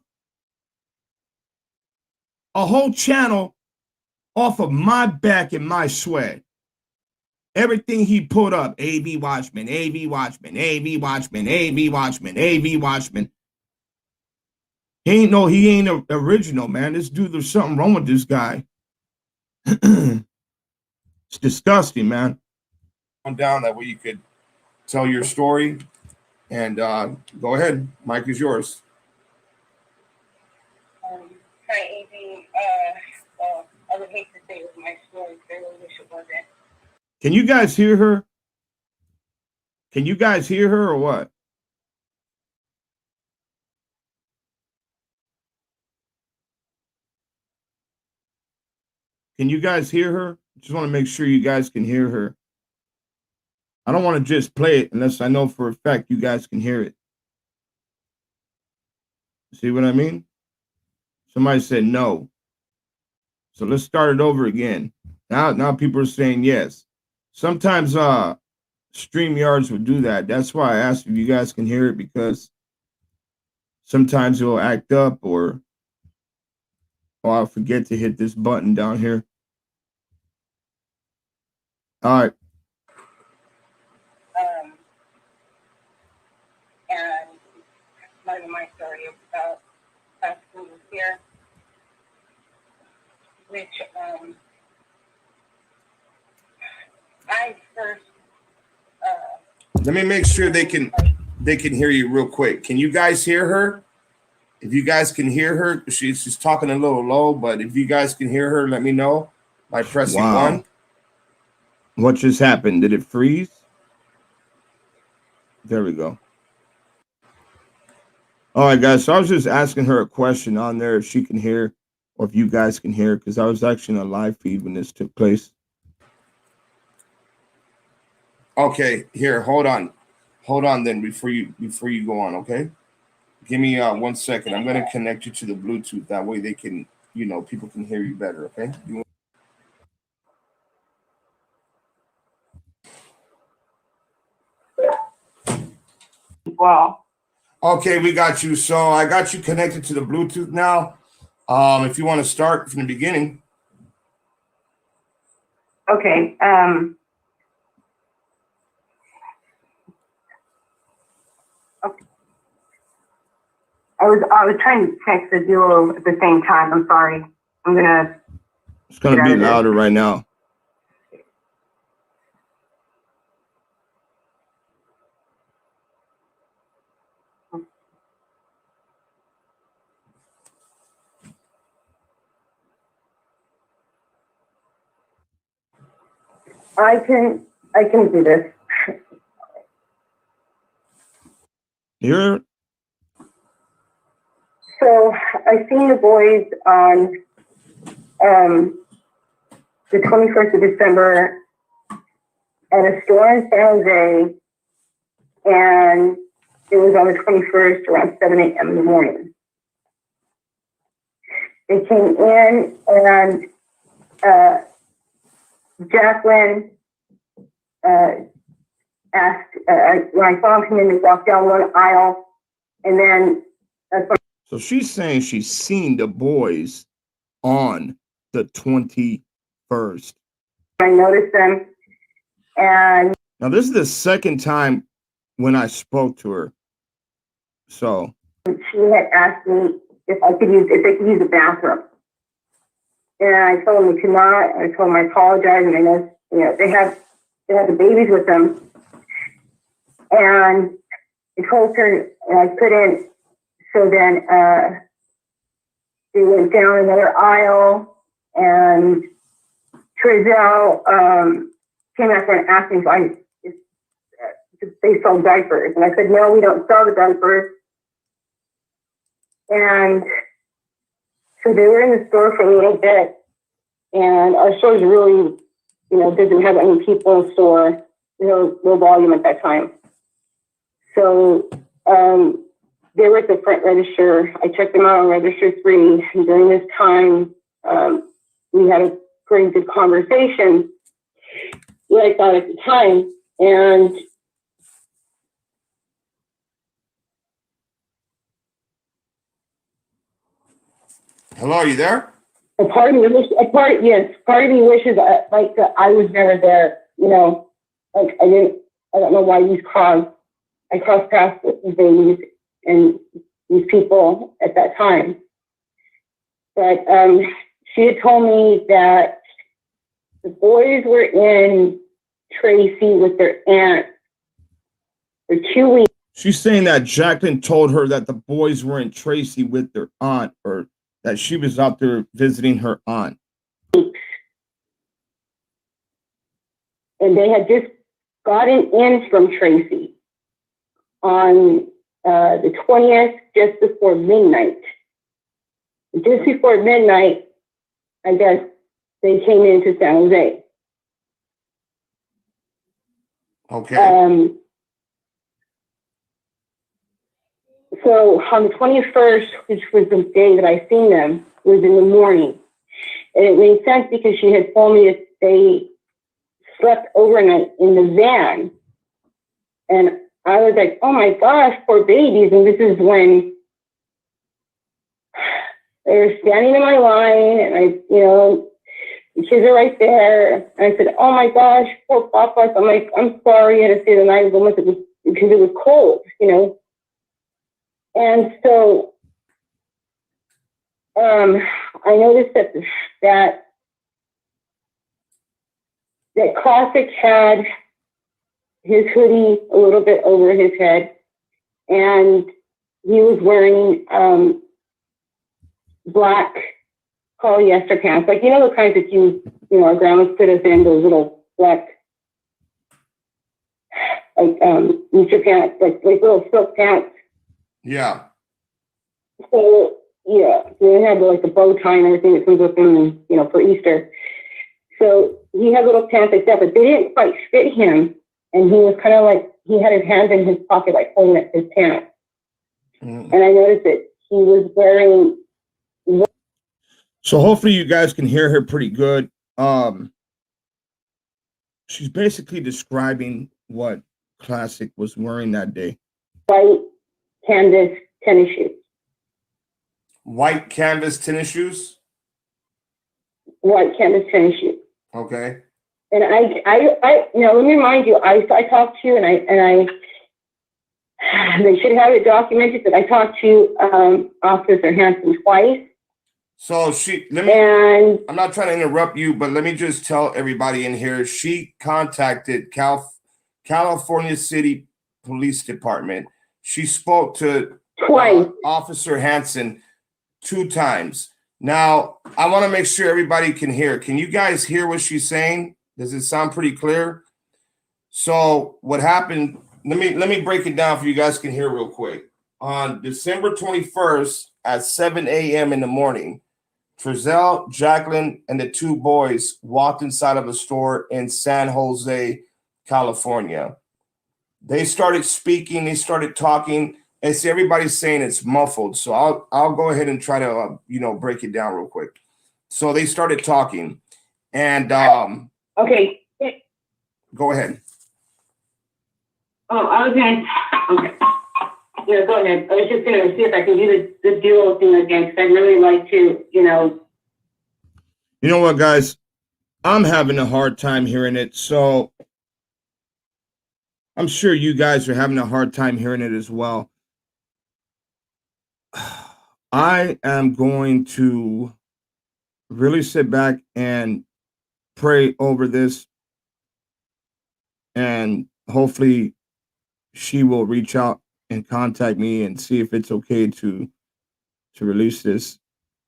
A whole channel off of my back and my sweat. Everything he put up, AV.WATCHMEN, AV.WATCHMEN, AV.WATCHMEN, AV.WATCHMEN, AV.WATCHMEN. He ain't original, man. This dude, there's something wrong with this guy. It's disgusting, man. On down that way you could tell your story, and go ahead. Mike is yours. Hi, AV. I would hate to say it was my story. I really wish it wasn't. Can you guys hear her? Can you guys hear her or what? Can you guys hear her? Just want to make sure you guys can hear her. I don't want to just play it unless I know for a fact you guys can hear it. See what I mean? Somebody said no. So let's start it over again. Now people are saying yes. Sometimes StreamYards will do that. That's why I asked if you guys can hear it, because sometimes it will act up, or I'll forget to hit this button down here. All right. And my story about us moving here, which I first. Let me make sure they can hear you real quick. Can you guys hear her? If you guys can hear her, she's talking a little low, but if you guys can hear her, let me know by pressing 1. What just happened? Did it freeze? There we go. All right, guys. So I was just asking her a question on there if she can hear, or if you guys can hear, because I was actually on a live feed when this took place. Okay, here, hold on then before you go on, okay? Give me 1 second. I'm gonna connect you to the Bluetooth. That way they can, people can hear you better, okay? Well. Okay, we got you. So I got you connected to the Bluetooth now. If you want to start from the beginning. Okay. Okay. I was trying to text the duo at the same time. I'm sorry. It's gonna be louder right now. I can do this. You're So I seen the boys on the 21st of December at a store in San Jose, and it was on the 21st around 7 a.m. in the morning. They came in, and Jacqueline asked, when I saw him come in, they walked down one aisle, and then so she's saying she's seen the boys on the 21st. I noticed them, and now this is the second time when I spoke to her. So she had asked me if they could use the bathroom, and I told them they could not. I told them I apologize, and I know they have the babies with them, and I told her and I couldn't. So then they went down another aisle, and Trizell came after and asked me if they sold diapers, and I said no, we don't sell the diapers. And so they were in the store for a little bit, and our store's really, doesn't have any people in the store, low volume at that time. So they were at the front register. I checked them out on register 3. And during this time, we had a pretty good conversation, what I thought at the time. And hello, are you there? part of me wishes that I was never there, I don't know why I crossed paths with these babies and these people at that time. But she had told me that the boys were in Tracy with their aunt for 2 weeks. She's saying that Jacqueline told her that the boys were in Tracy with their aunt, or that she was out there visiting her aunt. And they had just gotten in from Tracy on the 20th, just before midnight. Just before midnight, I guess they came into San Jose. Okay. So on the 21st, which was the day that I seen them, was in the morning. And it made sense because she had told me that they slept overnight in the van. And I was like, oh my gosh, poor babies. And this is when they were standing in my line, and the kids are right there. And I said, oh my gosh, poor Papa. I'm like, I'm sorry I had to stay the night because it was cold, And so I noticed that Classic had his hoodie a little bit over his head, and he was wearing black polyester pants, like the kinds that our grandmas put us in, those little black Easter pants, like little silk pants. Yeah. So yeah, they had like the bow tie and everything that comes with them, for Easter. So he had little pants like that, but they didn't quite fit him, and he was kind of like he had his hands in his pocket, like holding up his pants. And I noticed that he was wearing. So hopefully you guys can hear her pretty good. She's basically describing what Classic was wearing that day. White canvas tennis shoes. White canvas tennis shoes? White canvas tennis shoes. Okay. And I let me remind you, I talked to you, and I they should have it documented that I talked to Officer Hanson twice. So I'm not trying to interrupt you, but let me just tell everybody in here, she contacted California City Police Department. She spoke to twice. Officer Hanson 2 times. Now, I want to make sure everybody can hear. Can you guys hear what she's saying? Does it sound pretty clear? So what happened, let me break it down for you guys can hear real quick. On December 21st at 7 a.m. in the morning, Trezell, Jacqueline, and the 2 boys walked inside of a store in San Jose, California. They started speaking, they started talking, and see, everybody's saying it's muffled. So I'll go ahead and try to break it down real quick. So they started talking, and okay. Go ahead. Oh, I was okay. Yeah, go ahead. I was just gonna see if I can do the dual thing again, because I'd really like to, You know what, guys? I'm having a hard time hearing it, so I'm sure you guys are having a hard time hearing it as well. I am going to really sit back and pray over this, and hopefully she will reach out and contact me and see if it's okay to release this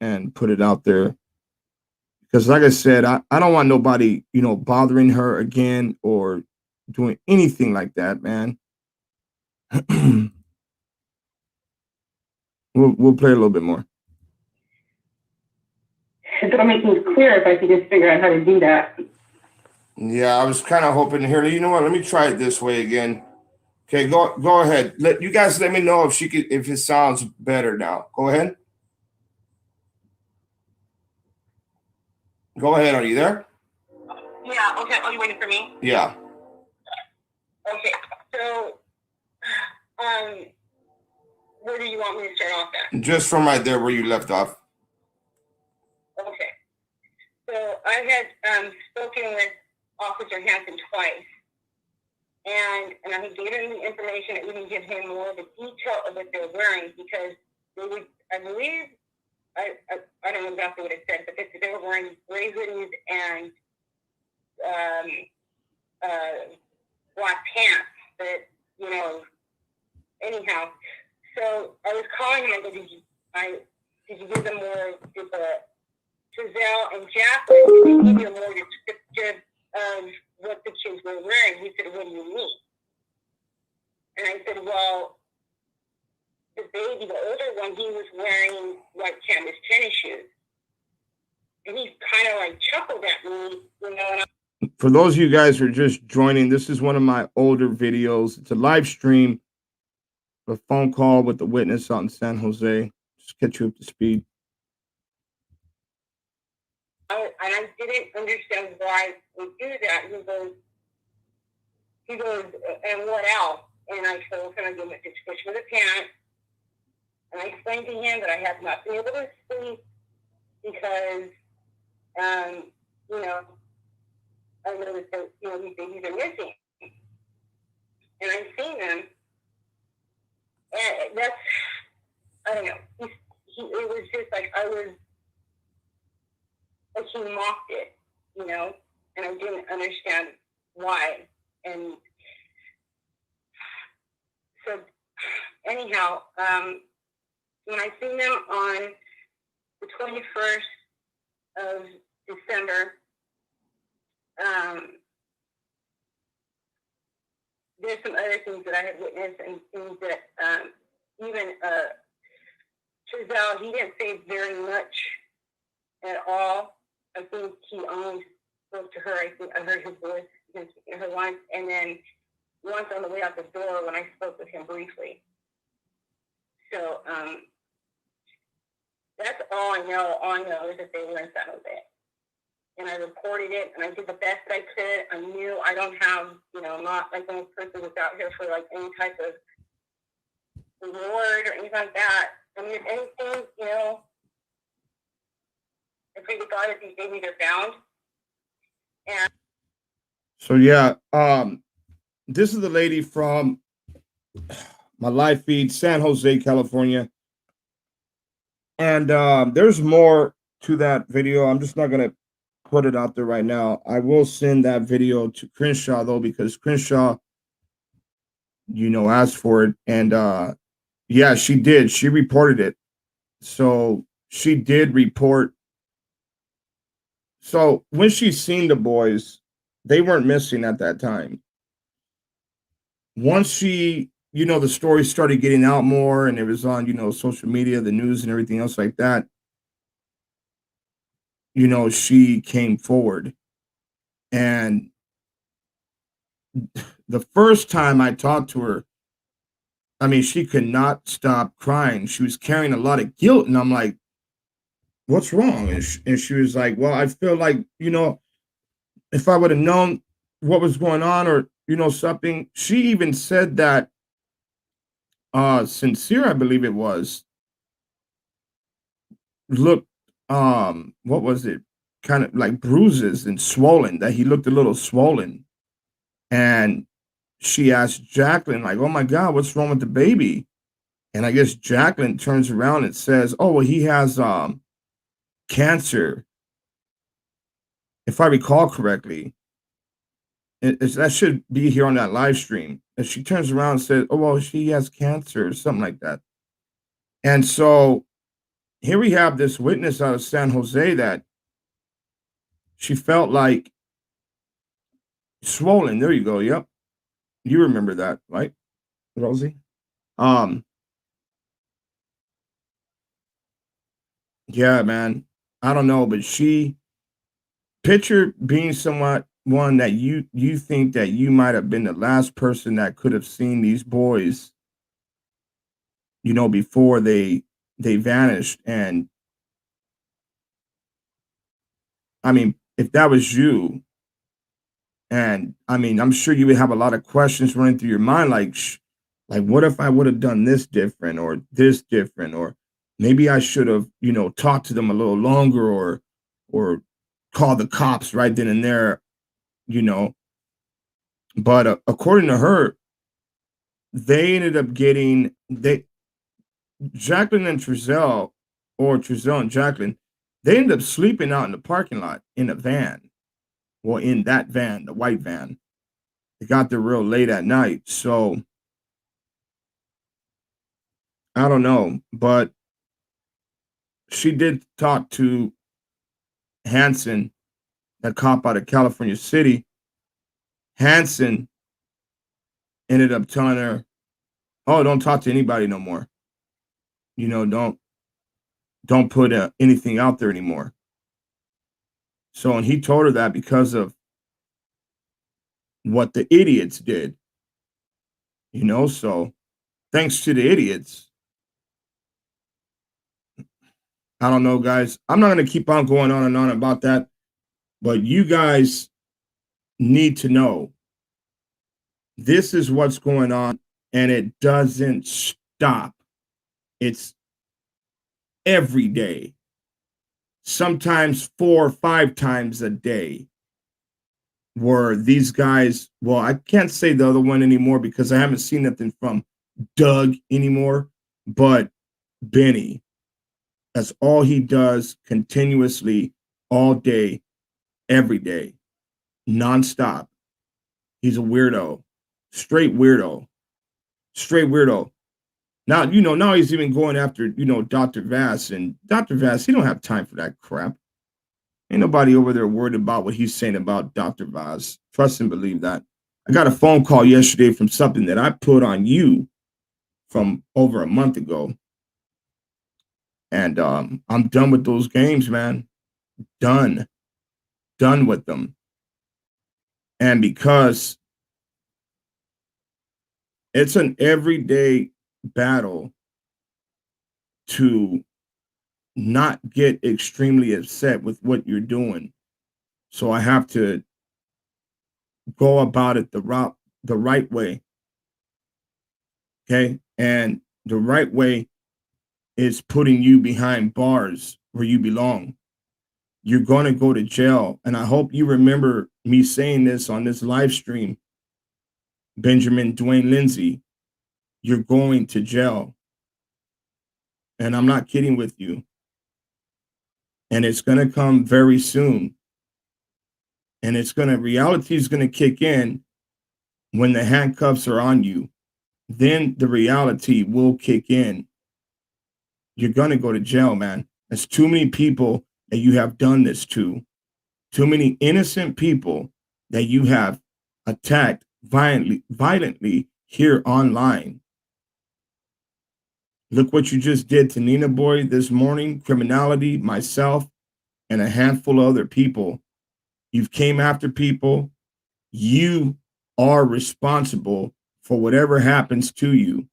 and put it out there. Because like I said, I don't want nobody, bothering her again or doing anything like that, man. We'll play a little bit more. It'll make things clear if I could just figure out how to do that. Yeah, I was kind of hoping to hear. You know what? Let me try it this way again. Okay, go ahead. Let me know if it sounds better now. Go ahead. Go ahead. Are you there? Yeah. Okay. Are you waiting for me? Yeah. Okay. So, where do you want me to start off at? Just from right there where you left off. Okay. So I had spoken with Officer Hanson twice, and I had given him the information that we can give him more of the detail of what they're wearing, because they would, I believe, I don't know exactly what it said, but they were wearing gray hoodies and black pants. But anyhow, so I was calling him. I said, did you give them more? Did Giselle and Jacqueline, did they give you more descriptive of what the kids were wearing? He said, what do you mean? And I said, well, the baby, the older one, he was wearing white canvas tennis shoes. And he kind of like chuckled at me, and for those of you guys who are just joining, this is one of my older videos. It's a live stream, a phone call with the witness out in San Jose. Just get you up to speed. I didn't understand why we do that. He goes, and what else? And I said, well, can I give him a description of the pants? And I explained to him that I have not been able to sleep because, I noticed that, these babies are missing. And I've seen them. And that's, I don't know. It was just like he mocked it, and I didn't understand why. And so, anyhow, when I seen them on the 21st of December, there's some other things that I had witnessed and things that even Giselle, he didn't say very much at all. I think he only spoke to her. I think I heard his voice in her once, and then once on the way out the door when I spoke with him briefly. So that's all I know. All I know is that they were in San Jose. And I reported it, and I did the best I could. I knew I don't have, not like one person was out here for like any type of reward or anything like that. I mean, if anything, I pray to God that these babies are found. And So yeah, this is the lady from my live feed, San Jose, California. And there's more to that video. I'm just not gonna put it out there right now. I will send that video to Crenshaw though, because Crenshaw, asked for it. And yeah, she did. She reported it. So she did report. So when she seen the boys, they weren't missing at that time. Once she, the story started getting out more and it was on, social media, the news and everything else like that, she came forward. And the first time I talked to her, I mean, she could not stop crying. She was carrying a lot of guilt. And I'm like, what's wrong? And she was like, well, I feel like, if I would have known what was going on or, something. She even said that Sincere, I believe it was, looked, what was it? Kind of like bruises and swollen, that he looked a little swollen. And she asked Jacqueline, like, oh my God, what's wrong with the baby? And I guess Jacqueline turns around and says, oh, well, he has cancer, if I recall correctly. That should be here on that live stream. And she turns around and says, oh, well, she has cancer or something like that. And so here we have this witness out of San Jose that she felt like swollen. There you go. Yep. You remember that, right, Rosie? Yeah, man. I don't know, but she picture being one that you think that you might have been the last person that could have seen these boys, before they vanished. And I mean, if that was you, and I mean, I'm sure you would have a lot of questions running through your mind, like what if I would have done this different or this different, or maybe I should have, talked to them a little longer or called the cops right then and there, But according to her, they ended up getting Jacqueline and Trezell, or Trezell and Jacqueline, they ended up sleeping out in the parking lot in a van. Well, in that van, the white van. They got there real late at night. So I don't know, but she did talk to Hanson, that cop out of California City. Hanson ended up telling her, "Oh, don't talk to anybody no more. You know, don't put anything out there anymore." So, and he told her that because of what the idiots did. You know, so thanks to the idiots, I don't know, guys. I'm not going to keep on going on and on about that, but you guys need to know this is what's going on, and it doesn't stop. It's every day, sometimes 4 or 5 times a day, where these guys, well, I can't say the other one anymore because I haven't seen nothing from Doug anymore, but Benny. That's all he does continuously, all day, every day, nonstop. He's a weirdo, straight weirdo, straight weirdo. Now, you know, now he's even going after, you know, Dr. Vass, and Dr. Vass, he don't have time for that crap. Ain't nobody over there worried about what he's saying about Dr. Vass. Trust and believe that. I got a phone call yesterday from something that I put on you from over a month ago. And I'm done with those games, man. Done with them. And because it's an everyday battle to not get extremely upset with what you're doing. So I have to go about it the right way. Okay? And the right way is putting you behind bars where you belong. You're going to go to jail. And I hope you remember me saying this on this live stream. Benjamin Dwayne Lindsay, you're going to jail. And I'm not kidding with you. And it's going to come very soon. And reality is going to kick in when the handcuffs are on you. Then the reality will kick in. You're going to go to jail, man. There's too many people that you have done this to. Too many innocent people that you have attacked violently here online. Look what you just did to Nina Boy this morning, criminality, myself, and a handful of other people. You've came after people. You are responsible for whatever happens to you.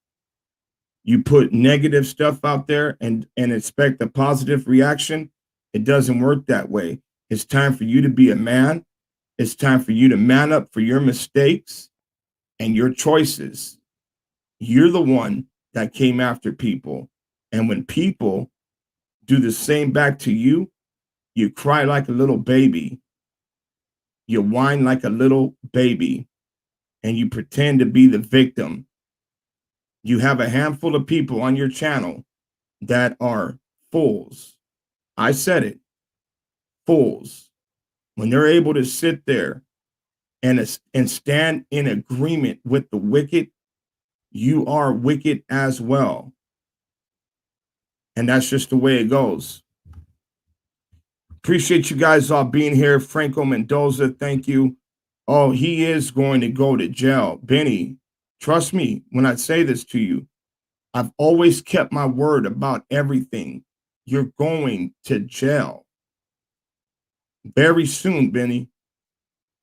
You put negative stuff out there and expect a positive reaction. It doesn't work that way. It's time for you to be a man. It's time for you to man up for your mistakes and your choices. You're the one that came after people. And when people do the same back to you, you cry like a little baby. You whine like a little baby. And you pretend to be the victim. You have a handful of people on your channel that are fools. I said it. Fools. When they're able to sit there and stand in agreement with the wicked, you are wicked as well. And that's just the way it goes. Appreciate you guys all being here. Franco Mendoza, thank you. Oh, he is going to go to jail. Benny, trust me when I say this to you. I've always kept my word about everything. You're going to jail. Very soon, Benny.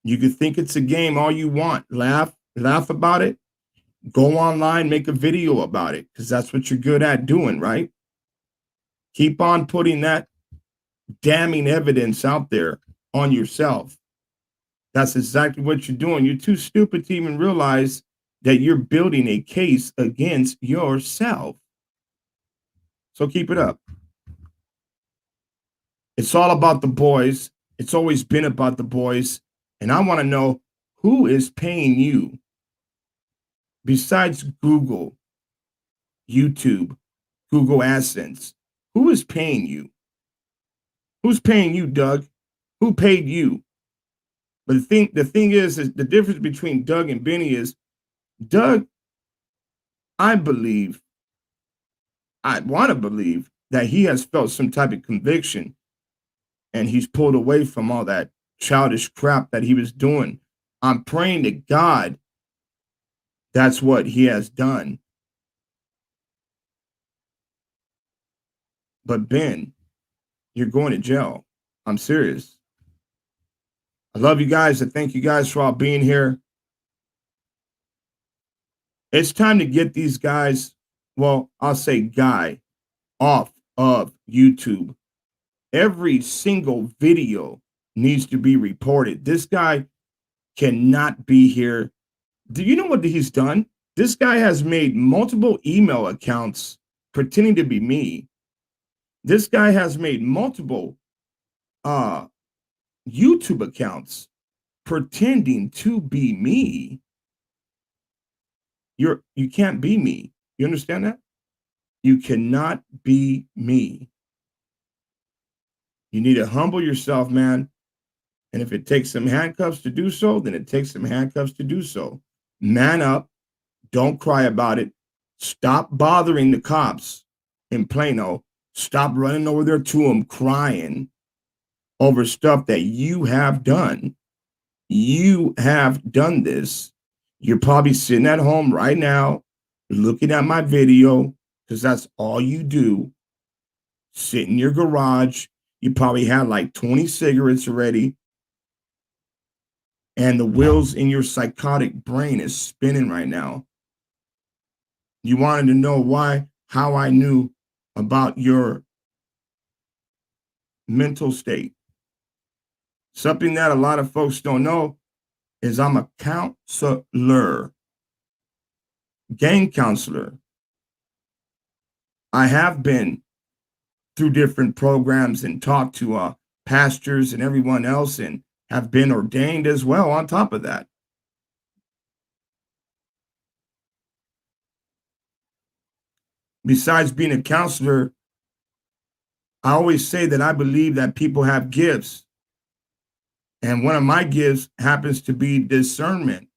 You can think it's a game all you want. Laugh about it. Go online, make a video about it, because that's what you're good at doing, right? Keep on putting that damning evidence out there on yourself. That's exactly what you're doing. You're too stupid to even realize that you're building a case against yourself. So keep it up. It's all about the boys. It's always been about the boys. And I want to know, who is paying you besides Google, YouTube, Google AdSense? Who is paying you? Who's paying you, Doug? Who paid you? But the thing is the difference between Doug and Benny is Doug, I want to believe that he has felt some type of conviction and he's pulled away from all that childish crap that he was doing. I'm praying to God that's what he has done. But Ben, you're going to jail. I'm serious. I love you guys. I thank you guys for all being here. It's time to get these guys, well, I'll say guy, off of YouTube. Every single video needs to be reported. This guy cannot be here. Do you know what he's done? This guy has made multiple email accounts pretending to be me. This guy has made multiple YouTube accounts pretending to be me. You can't be me. You understand that? You cannot be me. You need to humble yourself, man. And if it takes some handcuffs to do so, then it takes some handcuffs to do so. Man up. Don't cry about it. Stop bothering the cops in Plano. Stop running over there to them crying over stuff that you have done. You have done this. You're probably sitting at home right now looking at my video because that's all you do. Sit in your garage. You probably had like 20 cigarettes already. And the wheels in your psychotic brain is spinning right now. You wanted to know how I knew about your mental state. Something that a lot of folks don't know is I'm a counselor, gang counselor. I have been through different programs and talked to pastors and everyone else and have been ordained as well on top of that. Besides being a counselor, I always say that I believe that people have gifts. And one of my gifts happens to be discernment.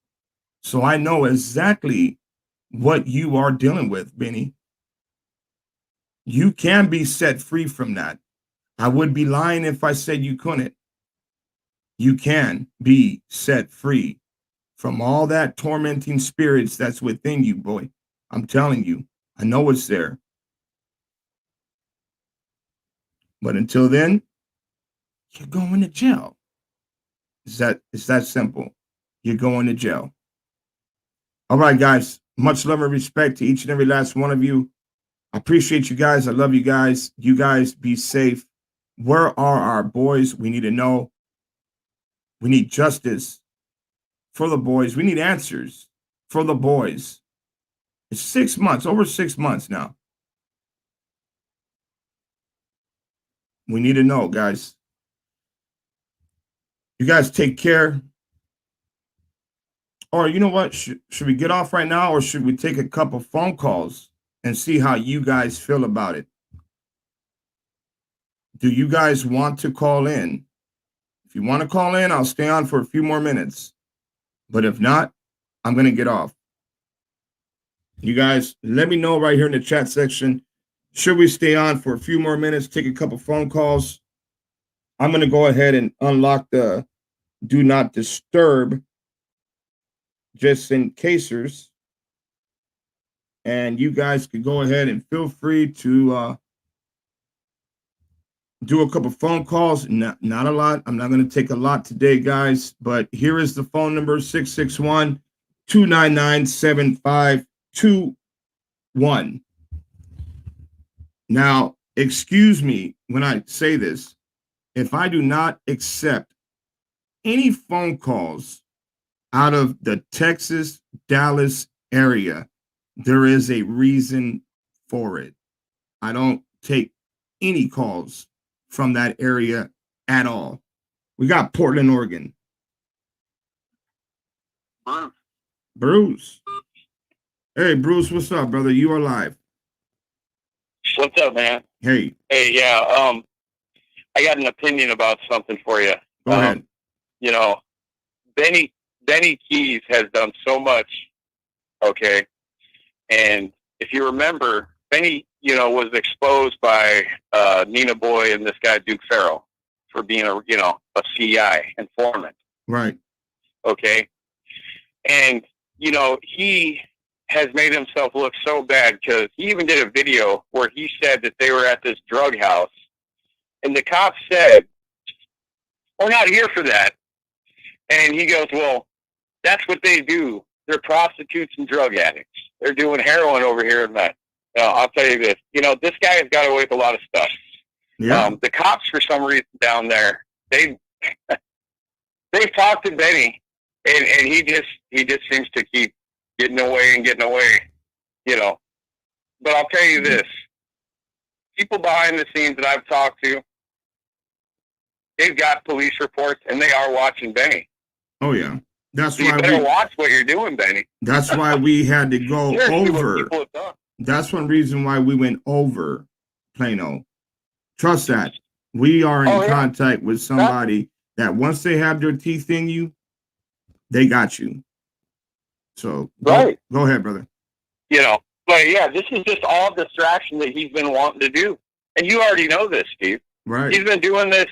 So I know exactly what you are dealing with, Benny. You can be set free from that. I would be lying if I said you couldn't. You can be set free from all that tormenting spirits that's within you, boy. I'm telling you, I know it's there. But until then, you're going to jail. It's that simple. You're going to jail. All right, guys. Much love and respect to each and every last one of you. I appreciate you guys. I love you guys. You guys be safe. Where are our boys? We need to know. We need justice for the boys. We need answers for the boys. It's 6 months, over 6 months now. We need to know, guys. You guys take care. Or you know what? Should we get off right now or should we take a couple phone calls and see how you guys feel about it? Do you guys want to call in? If you want to call in, I'll stay on for a few more minutes. But if not, I'm going to get off. You guys, let me know right here in the chat section. Should we stay on for a few more minutes, take a couple phone calls? I'm going to go ahead and unlock the do not disturb just in casers. And you guys can go ahead and feel free to do a couple phone calls. Not a lot. I'm not going to take a lot today, guys. But here is the phone number, 661-299-7521. Now, excuse me when I say this. If I do not accept any phone calls out of the Texas, Dallas area, there is a reason for it. I don't take any calls from that area at all. We got Portland, Oregon. Bruce. Hey, Bruce, what's up, brother? You are live. What's up, man? Hey. Hey, yeah. I got an opinion about something for you. Go ahead. You know, Benny Keys has done so much. Okay. And if you remember, Benny, was exposed by Nina Boy and this guy Duke Farrell for being a CI informant. Right. Okay. And he has made himself look so bad because he even did a video where he said that they were at this drug house, and the cops said, "We're not here for that." And he goes, "Well, that's what they do. They're prostitutes and drug addicts. They're doing heroin over here and that." I'll tell you this. This guy has got away with a lot of stuff. Yeah. The cops, for some reason, down there, they've talked to Benny, and he just seems to keep getting away. But I'll tell you this: people behind the scenes that I've talked to, they've got police reports, and they are watching Benny. Oh yeah. That's So why you better watch what you're doing, Benny. That's why we had to go Seriously, what over. people have done. That's one reason why we went over Plano. Trust that. We are in contact with somebody that once they have their teeth in you, they got you. So go ahead, brother. But yeah, this is just all distraction that he's been wanting to do. And you already know this, Steve. Right. He's been doing this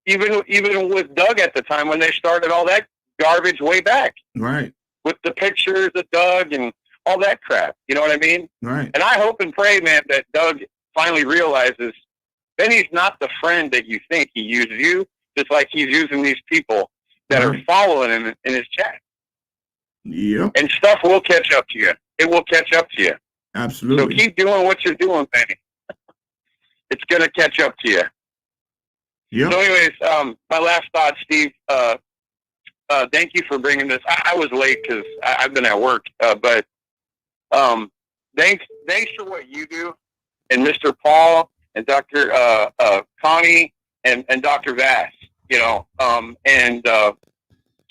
even with Doug at the time when they started all that garbage way back. Right. With the pictures of Doug and all that crap. You know what I mean? Right. And I hope and pray, man, that Doug finally realizes Benny's not the friend that you think. He uses you just like he's using these people that are following him in his chat. Yep. And stuff will catch up to you. It will catch up to you. Absolutely. So keep doing what you're doing, Benny. It's going to catch up to you. Yep. So anyways, my last thought, Steve, thank you for bringing this. I was late because I've been at work, but thanks for what you do, and Mr. Paul and Dr. Connie and Dr. Vass, and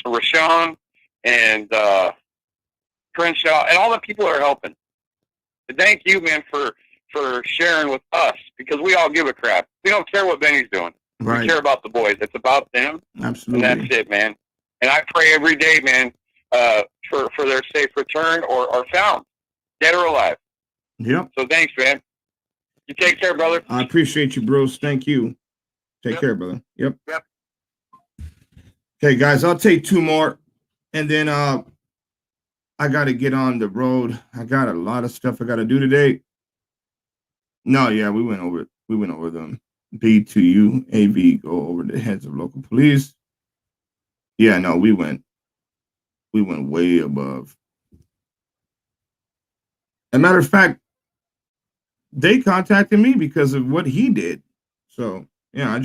Rashawn and Crenshaw and all the people that are helping. But thank you, man, for sharing with us, because we all give a crap. We don't care what Benny's doing. Right. We care about the boys. It's about them. Absolutely. And that's it, man. And I pray every day, man, for their safe return or found, dead or alive. Yep. So thanks, man. You take care, brother. I appreciate you, Bruce. Thank you. Take care, brother. Yep. Yep. Okay, guys, I'll take two more, and then I got to get on the road. I got a lot of stuff I got to do today. No, yeah, we went over them. B2U, AV, go over the heads of local police. Yeah, no, we went way above. As a matter of fact, they contacted me because of what he did. So yeah,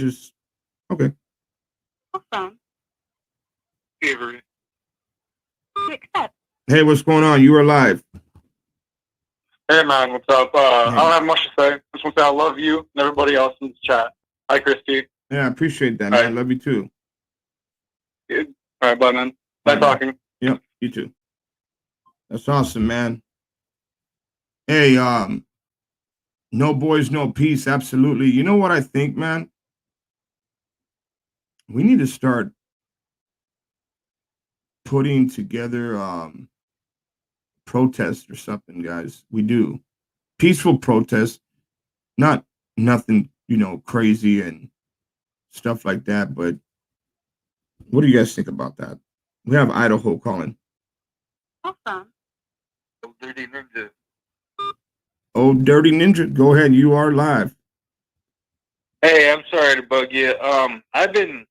okay. Awesome. Hey, what's going on? You are live. Hey man, what's up? I don't have much to say. Just want to say I love you and everybody else in the chat. Hi, Christy. Yeah, I appreciate that, man. I love you too. Good. All right, bye, man. Nice talking. Yep, you too. That's awesome, man. Hey, no boys, no peace. Absolutely. You know what I think, man? We need to start putting together protests or something, guys. We do. Peaceful protests, not nothing, crazy and stuff like that. But what do you guys think about that? We have Idaho calling. Awesome. Dirty Ninja. Oh, Dirty Ninja, go ahead. You are live. Hey, I'm sorry to bug you. I've been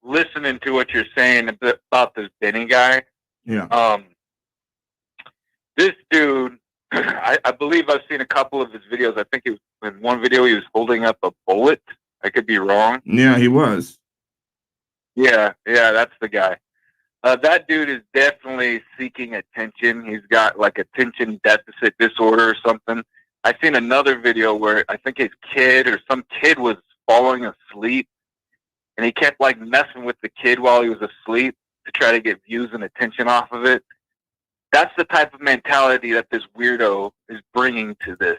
listening to what you're saying about this Benny guy. Yeah. This dude, I believe I've seen a couple of his videos. I think it was in one video he was holding up a bullet. I could be wrong. Yeah, he was. Yeah, that's the guy. That dude is definitely seeking attention. He's got like attention deficit disorder or something. I seen another video where I think his kid or some kid was falling asleep, and he kept like messing with the kid while he was asleep to try to get views and attention off of it. That's the type of mentality that this weirdo is bringing to this.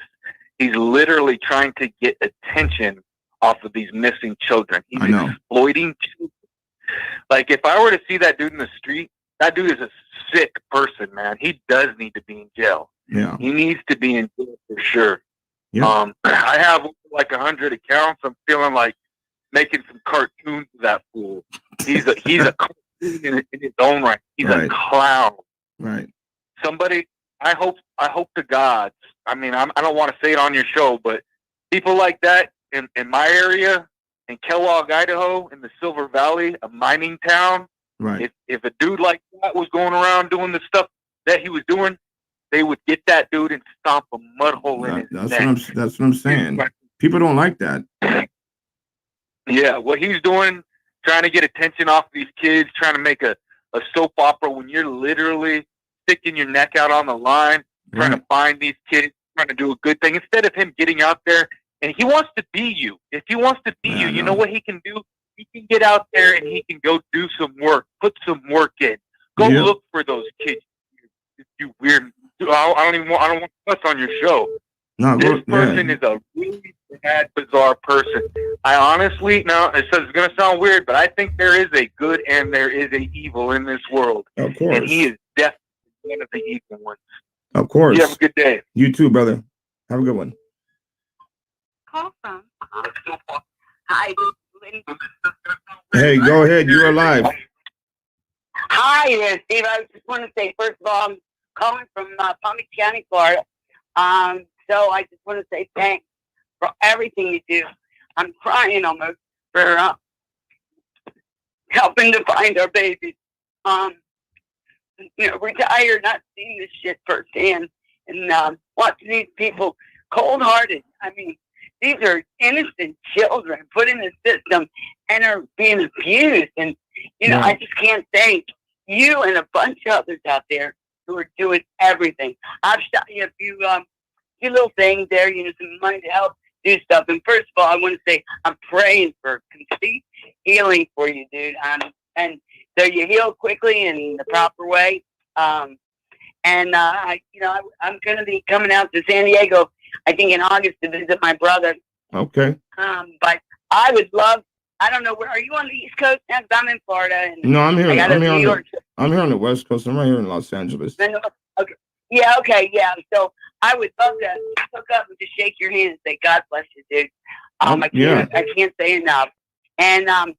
He's literally trying to get attention off of these missing children. He's exploiting children. Like, if I were to see that dude in the street, that dude is a sick person, man. He does need to be in jail. Yeah. He needs to be in jail for sure. Yeah. I have like 100 accounts. I'm feeling like making some cartoons of that fool. He's a cartoon in his own right. He's a clown. Right. Somebody, I hope to God. I mean, I don't want to say it on your show, but people like that in my area, in Kellogg, Idaho, in the Silver Valley, a mining town. Right. If a dude like that was going around doing the stuff that he was doing, they would get that dude and stomp a mud hole in his neck. That's what I'm saying. People don't like that. Yeah, what he's doing, trying to get attention off these kids, trying to make a soap opera when you're literally sticking your neck out on the line, trying to find these kids, trying to do a good thing. Instead of him getting out there, and he wants to be you. If he wants to be you, you know what he can do? He can get out there and he can go do some work, put some work in. Go look for those kids. You weird. I don't want to fuss on your show. No, this person is a really bad, bizarre person. I honestly, now it's going to sound weird, but I think there is a good and there is a evil in this world. Of course. And he is definitely one of the evil ones. Of course. You have a good day. You too, brother. Have a good one. Call from. Hi. Hey, go ahead. You're live. Hi there, Steve. I just want to say, first of all, I'm calling from Palm Beach County, Florida. So I just want to say thanks for everything you do. I'm crying almost for helping to find our babies. We're tired not seeing this shit firsthand and watching these people cold-hearted. I mean, these are innocent children put in the system and are being abused. And, I just can't thank you and a bunch of others out there who are doing everything. I've shot you a few little things there, some money to help do stuff. And first of all, I want to say I'm praying for complete healing for you, dude. And so you heal quickly in the proper way. I'm going to be coming out to San Diego, I think in August, to visit my brother. Okay. But I would love. I don't know, where are you on the East Coast? I'm in Florida. And no, I'm here. I'm here on the West Coast. I'm right here in Los Angeles. Okay. Yeah. Okay. Yeah. So I would love to hook up and just shake your hand and say, God bless you, dude. I can't say enough. And I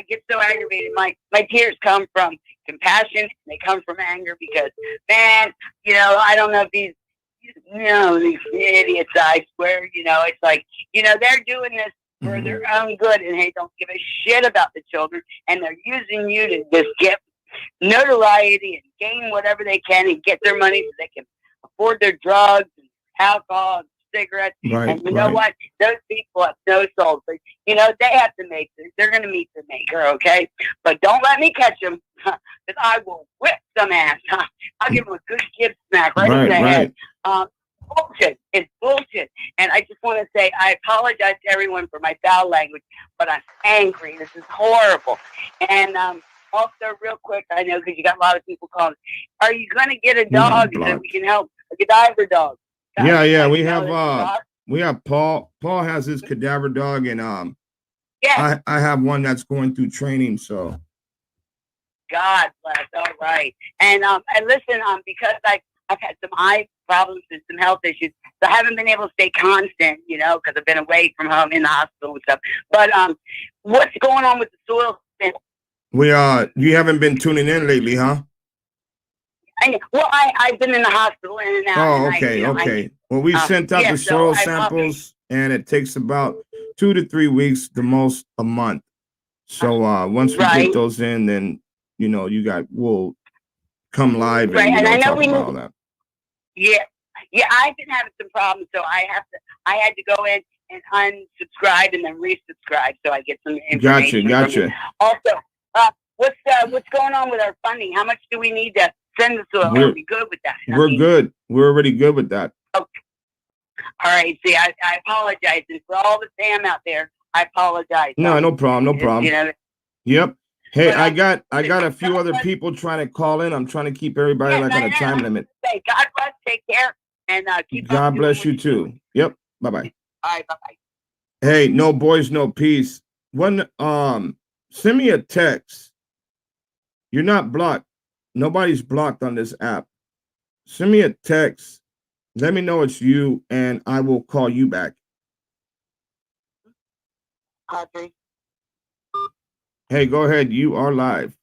get so aggravated. My tears come from compassion. And they come from anger because, man, I don't know if these idiots, I swear, it's like, they're doing this for their own good, and they don't give a shit about the children, and they're using you to just get notoriety and gain whatever they can and get their money so they can afford their drugs and alcohol and cigarettes. Right, and you know what? Those people have no soul. But, they have to make it. They're going to meet their maker, okay? But don't let me catch them, because I will whip some ass. I'll give them a good kid smack right in the head. Bullshit. It's bullshit. And I just want to say I apologize to everyone for my foul language, but I'm angry. This is horrible. And also, real quick, I know because you got a lot of people calling, are you going to get a dog so that we can help? A cadaver dog. Yeah. We have Paul. Paul has his cadaver dog, and I have one that's going through training. So God bless. All right. And listen, because I've had some eye problems and some health issues, so I haven't been able to stay constant, because I've been away from home in the hospital and stuff. But what's going on with the soil? You haven't been tuning in lately, huh? I've been in the hospital in and out. Oh, okay. Well, we sent out the soil samples, and it takes about 2 to 3 weeks, the most a month. So once we get those in, then we'll come live and talk about all that. Yeah, I've been having some problems, so I had to go in and unsubscribe and then resubscribe, so I get some information. Gotcha. Also, what's going on with our funding? How much do we need to send the soil? Are we good with that? We're good. We're already good with that. Okay. All right. See, I apologize, and for all the Sam out there, I apologize. No problem. Yep. Hey, I got a few other people trying to call in. I'm trying to keep everybody on a time limit. God bless. Take care, and keep. God bless you too. Yep. Bye-bye. All right. Bye-bye. Hey, no boys, no peace. send me a text. You're not blocked. Nobody's blocked on this app. Send me a text. Let me know it's you, and I will call you back. Audrey. Hey, go ahead. You are live.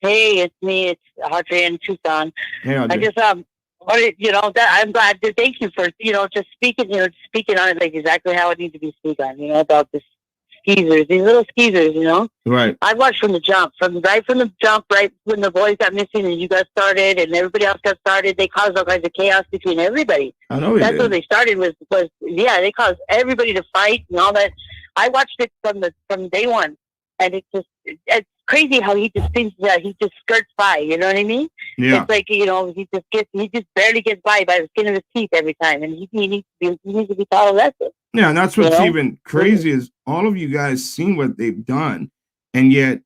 Hey, it's me. It's Audrey in Tucson. Hey, I Audrey. just wanted, that I'm glad to thank you for just speaking on it like exactly how it needs to be spoken on. About this skeezers, these little skeezers. Right. I watched from the jump, right when the boys got missing and you got started and everybody else got started. They caused all kinds of chaos between everybody. I know That's what they started with. They caused everybody to fight and all that. I watched it from day one, and it's crazy how he just thinks that he just skirts by. You know what I mean? Yeah. It's like he just barely gets by the skin of his teeth every time, and he needs to be taught a lesson. Yeah, and that's what's even crazy is all of you guys seen what they've done, and yet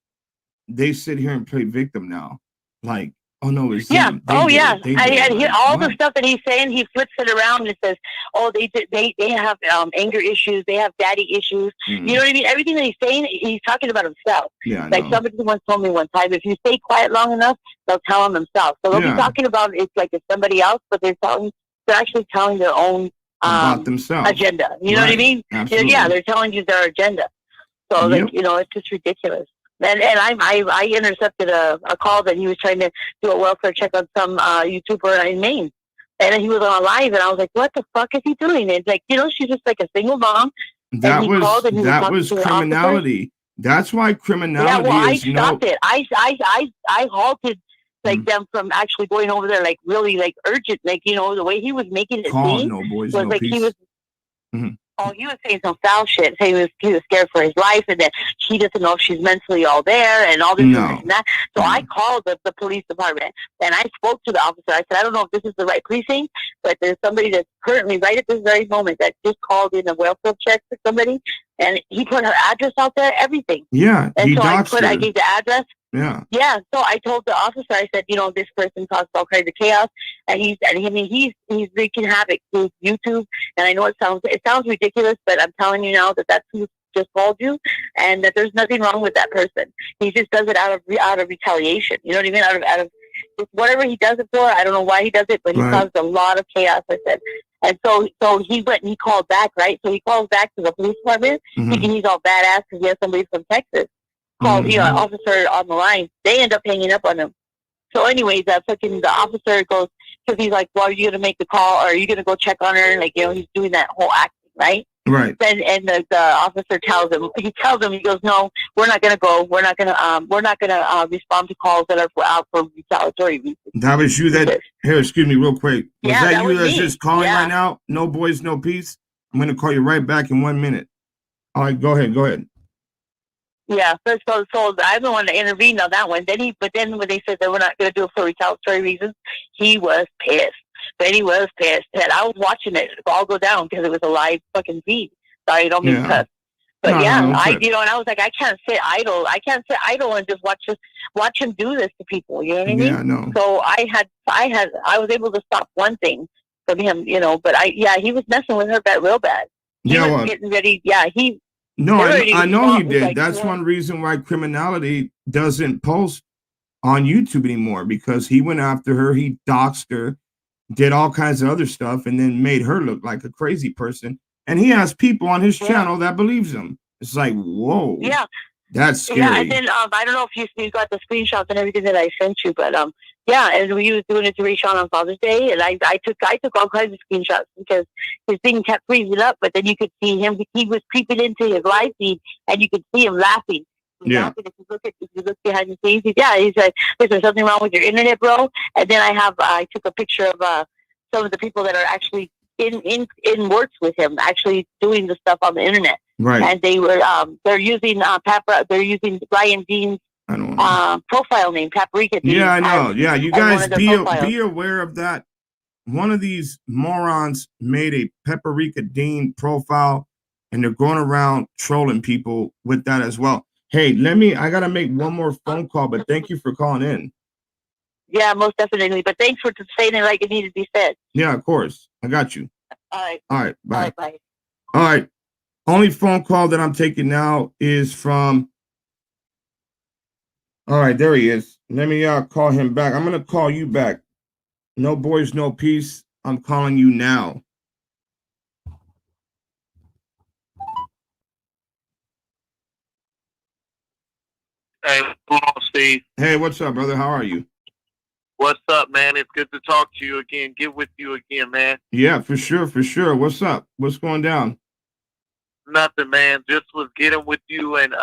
they sit here and play victim now. Like, oh no, it's them. Oh yeah. All the what? stuff that he's saying, he flips it around and says, "Oh, they have anger issues, they have daddy issues." Mm. You know what I mean? Everything that he's saying, he's talking about himself. Yeah, like somebody once told me one time, if you stay quiet long enough, they'll tell him themselves. So they'll be talking about it's like it's somebody else, but they're actually telling their own about themselves agenda. You know what I mean? Absolutely. Yeah, they're telling you their agenda. So it's just ridiculous. And I intercepted a call that he was trying to do a welfare check on some YouTuber in Maine. And he was on a live, and I was like, what the fuck is he doing? And it's like, she's just like a single mom. That was criminality. That's why criminality I is stopped it. I halted them from actually going over there like really like urgent. Like, the way he was making it seem was like peace. He was he was saying some foul shit. Saying he was scared for his life, and that she doesn't know if she's mentally all there, and all this and that. So I called the police department, and I spoke to the officer. I said, I don't know if this is the right precinct, but there's somebody that's currently right at this very moment that just called in a welfare check for somebody, and he put her address out there, everything. Yeah, and so I gave the address. Yeah. Yeah. So I told the officer, I said, this person caused all kinds of chaos, and he's wreaking havoc through YouTube. And I know it sounds ridiculous, but I'm telling you now that that's who just called you, and that there's nothing wrong with that person. He just does it out of retaliation. You know what I mean? Out of whatever he does it for. I don't know why he does it, but he caused a lot of chaos. I said. And so he went and he called back, right? So he calls back to the police department, thinking he's all badass because he has somebody from Texas. Called officer on the line. They end up hanging up on him. So anyways, the officer goes, because he's like, well, are you going to make the call, or are you going to go check on her? Like, he's doing that whole acting, right? Right. And the officer tells him, he goes, no, we're not going to go. We're not going to respond to calls that are out for retaliatory reasons. That was you that, here, excuse me real quick. Was that you that's just calling right now? No boys, no peace? I'm going to call you right back in 1 minute. All right, go ahead. Yeah, so I'm the one that intervened on that one. But then when they said that we're not going to do it for retaliatory reasons, he was pissed. But he was pissed. And I was watching it all go down because it was a live fucking feed. Sorry, I don't mean to cuss. But and I was like, I can't sit idle. And just watch him do this to people. You know what I mean? Yeah, I know. So I was able to stop one thing from him. But he was messing with her real bad. He was getting ready. Yeah, I know he did. That's one reason why criminality doesn't post on YouTube anymore, because he went after her, he doxed her, did all kinds of other stuff, and then made her look like a crazy person. And he has people on his channel that believes him. It's like, whoa. Yeah. That's scary. Yeah, and then I don't know if you got the screenshots and everything that I sent you, but and he was doing it to Rashawn on Father's Day, and I took all kinds of screenshots because his thing kept freezing up, but then you could see him, he was creeping into his live feed, and you could see him laughing. Laughing. If you look behind the scenes, he's like, is there something wrong with your internet, bro? And then I took a picture of some of the people that are actually in works with him, actually doing the stuff on the internet. Right. And they were they're using they're using Brian Dean's profile name, Paprika Dean. Yeah, I know. Yeah, you guys be aware of that. One of these morons made a Paprika Dean profile, and they're going around trolling people with that as well. Hey, I gotta make one more phone call, but thank you for calling in. Yeah, most definitely. But thanks for saying it like it needed to be said. Yeah, of course. I got you. All right. Bye. All right, bye. All right. Only phone call that I'm taking now is from All right, there he is. Let me call him back. I'm gonna call you back. No boys, no peace. I'm calling you now. Hey, what's going on, Steve? Hey, what's up, brother? How are you? What's up, man? It's good to talk to you again. Get with you again, man. Yeah, for sure, for sure. What's up? What's going down? Nothing, man. Just was getting with you and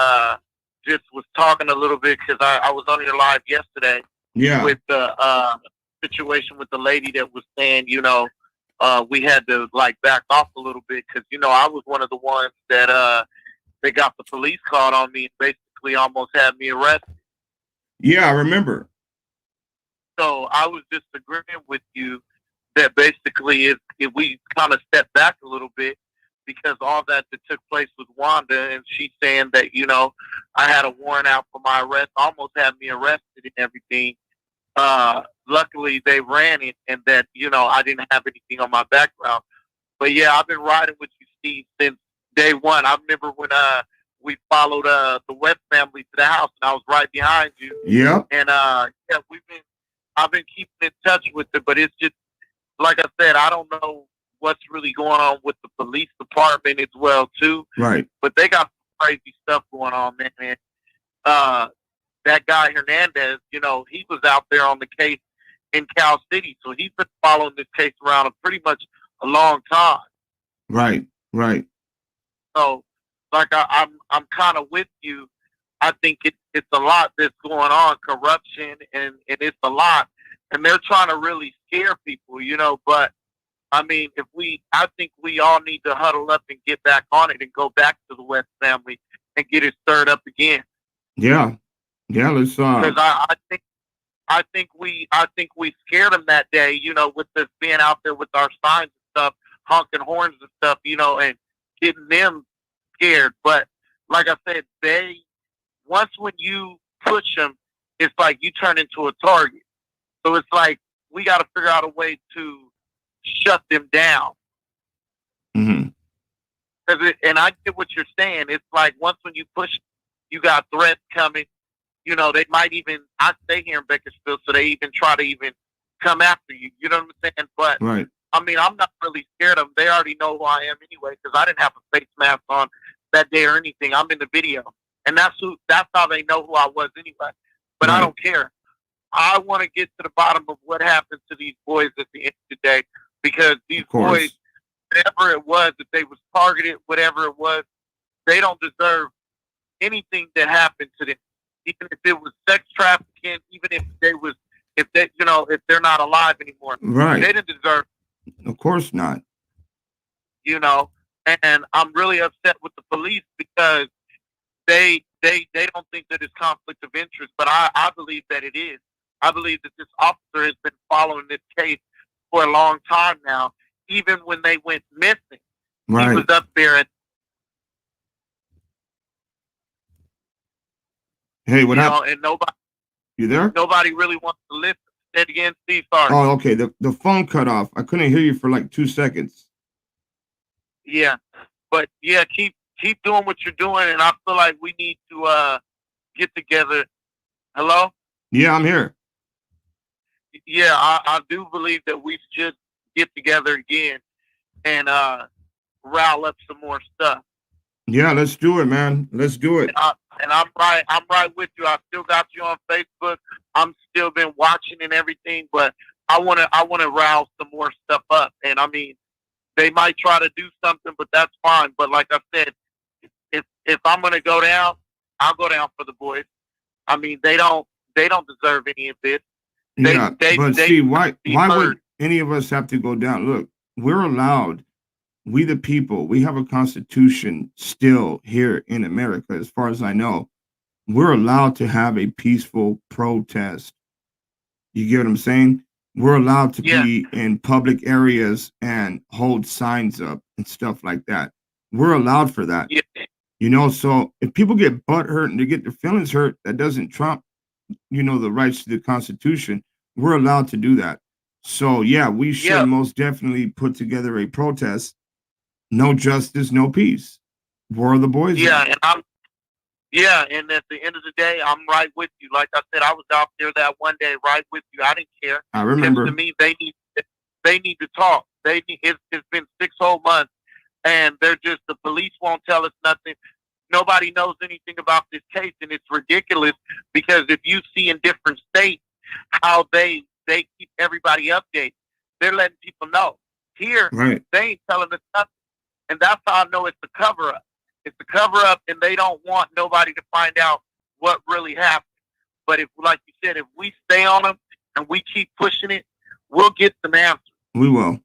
just was talking a little bit because I was on your live yesterday Yeah. with the situation with the lady that was saying, we had to like back off a little bit because, I was one of the ones that they got the police called on me and basically almost had me arrested. Yeah, I remember. So I was just agreeing with you that basically if we kind of step back a little bit because all that took place with Wanda and she's saying that, I had a warrant out for my arrest, almost had me arrested and everything. Luckily they ran it and that, I didn't have anything on my background. But yeah, I've been riding with you, Steve, since day one. I remember when we followed the West family to the house and I was right behind you. Yeah. And yeah, I've been keeping in touch with it, but it's just like I said, I don't know what's really going on with the police department as well too. Right. But they got crazy stuff going on, man. And, that guy Hernandez, he was out there on the case in Cal City, so he's been following this case around pretty much a long time. Right. Right. So, like I'm kind of with you. I think it's a lot that's going on, corruption, and it's a lot, and they're trying to really scare people, But I mean, I think we all need to huddle up and get back on it and go back to the West family and get it stirred up again. Yeah. Yeah. Let's. Because I think we scared them that day, with us being out there with our signs and stuff, honking horns and stuff, and getting them scared. But like I said, once when you push them, it's like you turn into a target. So it's like we got to figure out a way to shut them down. Mm-hmm. And I get what you're saying. It's like once when you push, you got threats coming. They might even, I stay here in Bakersfield, so they even try to even come after you. You know what I'm saying? But, right. I mean, I'm not really scared of them. They already know who I am anyway because I didn't have a face mask on that day or anything. I'm in the video. And that's how they know who I was anyway. But right. I don't care. I want to get to the bottom of what happened to these boys at the end of the day because these boys, whatever it was, that they was targeted, whatever it was, they don't deserve anything that happened to them. Even if it was sex trafficking, even if they're not alive anymore. Right. They didn't deserve it. Of course not. And I'm really upset with the police because they don't think that it's conflict of interest, but I believe that it is. I believe that this officer has been following this case for a long time now. Even when they went missing, right. He was up there and hey, what happened? And nobody. You there? Nobody really wants to listen. Say it again, Steve. Sorry. Oh, okay. The phone cut off. I couldn't hear you for like 2 seconds. Yeah, but yeah, keep doing what you're doing, and I feel like we need to get together. Hello? Yeah, I'm here. Yeah, I do believe that we should get together again and rile up some more stuff. Yeah, let's do it, man. Let's do it. And I'm right with you. I still got you on Facebook. I'm still been watching and everything, but I wanna rile some more stuff up. And I mean, they might try to do something, but that's fine. But like I said, if I'm gonna go down, I'll go down for the boys. I mean, they don't deserve any of this. See, why would any of us have to go down? Look, we're allowed. We the people, we have a constitution still here in America, as far as I know. We're allowed to have a peaceful protest. You get what I'm saying? We're allowed to be in public areas and hold signs up and stuff like that. We're allowed for that. Yeah. So if people get butt hurt and they get their feelings hurt, that doesn't trump, the rights to the Constitution. We're allowed to do that. So yeah, we should most definitely put together a protest. No justice, no peace. Where are the boys? Yeah, and Yeah, and at the end of the day, I'm right with you. Like I said, I was out there that one day, right with you. I didn't care. I remember. To me, they need to talk. It's been 6 whole months, and they're just the police won't tell us nothing. Nobody knows anything about this case, and it's ridiculous because if you see in different states how they keep everybody updated, they're letting people know. Here, Right. they ain't telling us nothing, and that's how I know it's a cover up. It's a cover up, and they don't want nobody to find out what really happened. But if, like you said, if we stay on them and we keep pushing it, we'll get some answers. We will.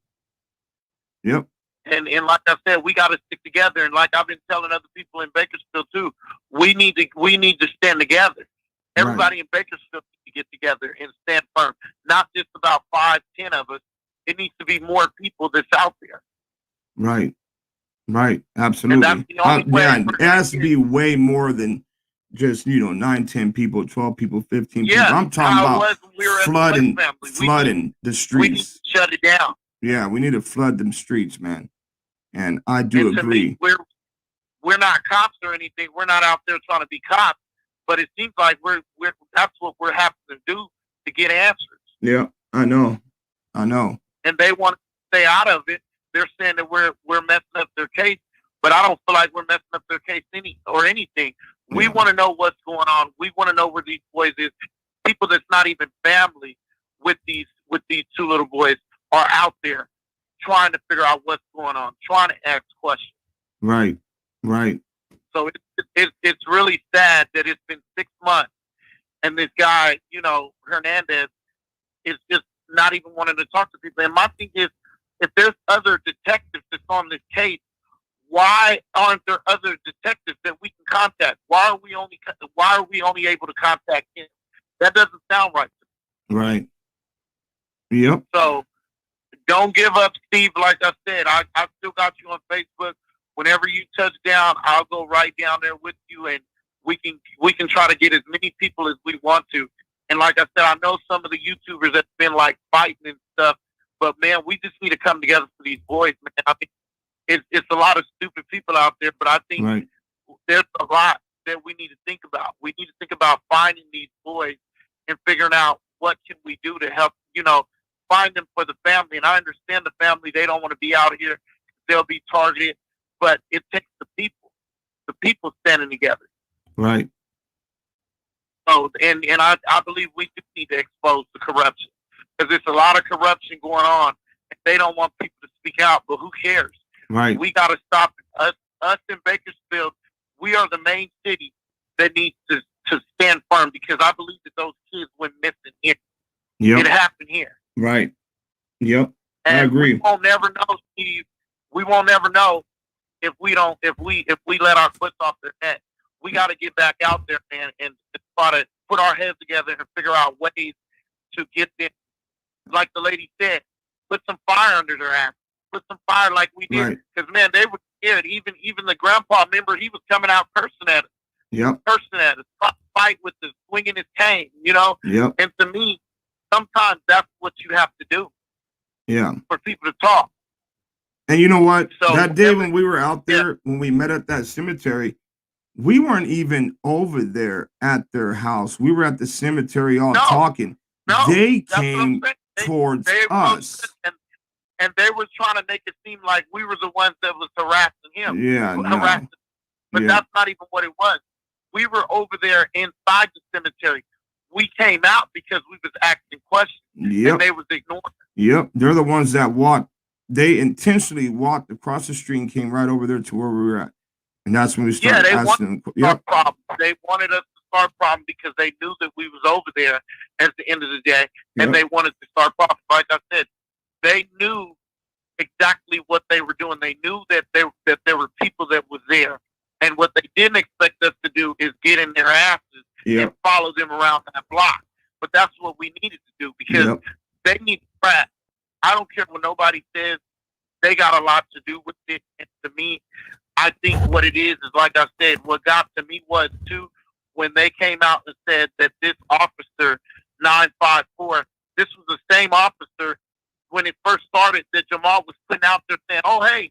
Yep. And like I said, we got to stick together. And like I've been telling other people in Bakersfield too, we need to stand together. Everybody in Bakersfield needs to get together and stand firm. Not just about 5, 10 of us. It needs to be more people that's out there. Right. Right. Absolutely. And that's the only way Yeah, it has to be way more than just 9, 10 people, 12 people, 15 people. I'm talking about flooding the streets. We need to shut it down. Yeah, we need to flood them streets, man. And I do agree. Me, we're not cops or anything. We're not out there trying to be cops, but it seems like that's what we're having to do to get answers. Yeah, I know. And they want to stay out of it. They're saying that we're messing up their case, but I don't feel like we're messing up their case anything. We want to know what's going on. We want to know where these boys is. People that's not even family with these 2 little boys are out there trying to figure out what's going on, trying to ask questions. Right. So it's really sad that it's been 6 months and this guy, Hernandez, is just not even wanting to talk to people. And my thing is, if there's other detectives that's on this case, why aren't there other detectives that we can contact? Why are we only able to contact him? That doesn't sound right to me. Right. Yep. So don't give up, Steve. Like I said, I still got you on Facebook. Whenever you touch down, I'll go right down there with you, and we can try to get as many people as we want to. And like I said, I know some of the YouTubers that's been like fighting and stuff, but man, we just need to come together for these boys, man. I think it's a lot of stupid people out there, but I think there's a lot that we need to think about. We need to think about finding these boys and figuring out what can we do to help, find them for the family. And I understand the family, they don't want to be out here. They'll be targeted, but it takes the people standing together. Right. So, and I believe we do need to expose the corruption, because there's a lot of corruption going on. And they don't want people to speak out, but who cares? Right. We got to stop it. Us in Bakersfield, we are the main city that needs to stand firm, because I believe that those kids went missing here. Yep. It happened here. Right. Yep. And I agree. We won't never know, Steve. We won't never know if we let our foot off their neck. We got to get back out there, man, and try to put our heads together and figure out ways to get them. Like the lady said, put some fire under their ass. Put some fire like we did. Because, man, they were scared. Even the grandpa, remember, he was coming out cursing at us. Yep. Cursing at us. Fight with us, swinging his cane, Yep. And to me, sometimes that's what you have to do. Yeah. For people to talk. And you know what? So, that day when we were out there, when we met at that cemetery, we weren't even over there at their house. We were at the cemetery all talking. No, they came towards us. And they were trying to make it seem like we were the ones that was harassing him. Yeah, harassing. But that's not even what it was. We were over there inside the cemetery. We came out because we was asking questions. Yep. And they was ignoring us. Yep. They're the ones that walked. They intentionally walked across the street and came right over there to where we were at. And that's when we started asking them. Yep. They wanted us to start problems because they knew that we was over there at the end of the day. And they wanted to start problems. Like I said, they knew exactly what they were doing. They knew that there were people that was there. And what they didn't expect us to do is get in their asses and follow them around that block. But that's what we needed to do, because they need to crack. I don't care what nobody says. They got a lot to do with it. And to me, I think what it is like I said, what got to me was, too, when they came out and said that this officer, 954, this was the same officer when it first started that Jamal was putting out there saying, oh, hey,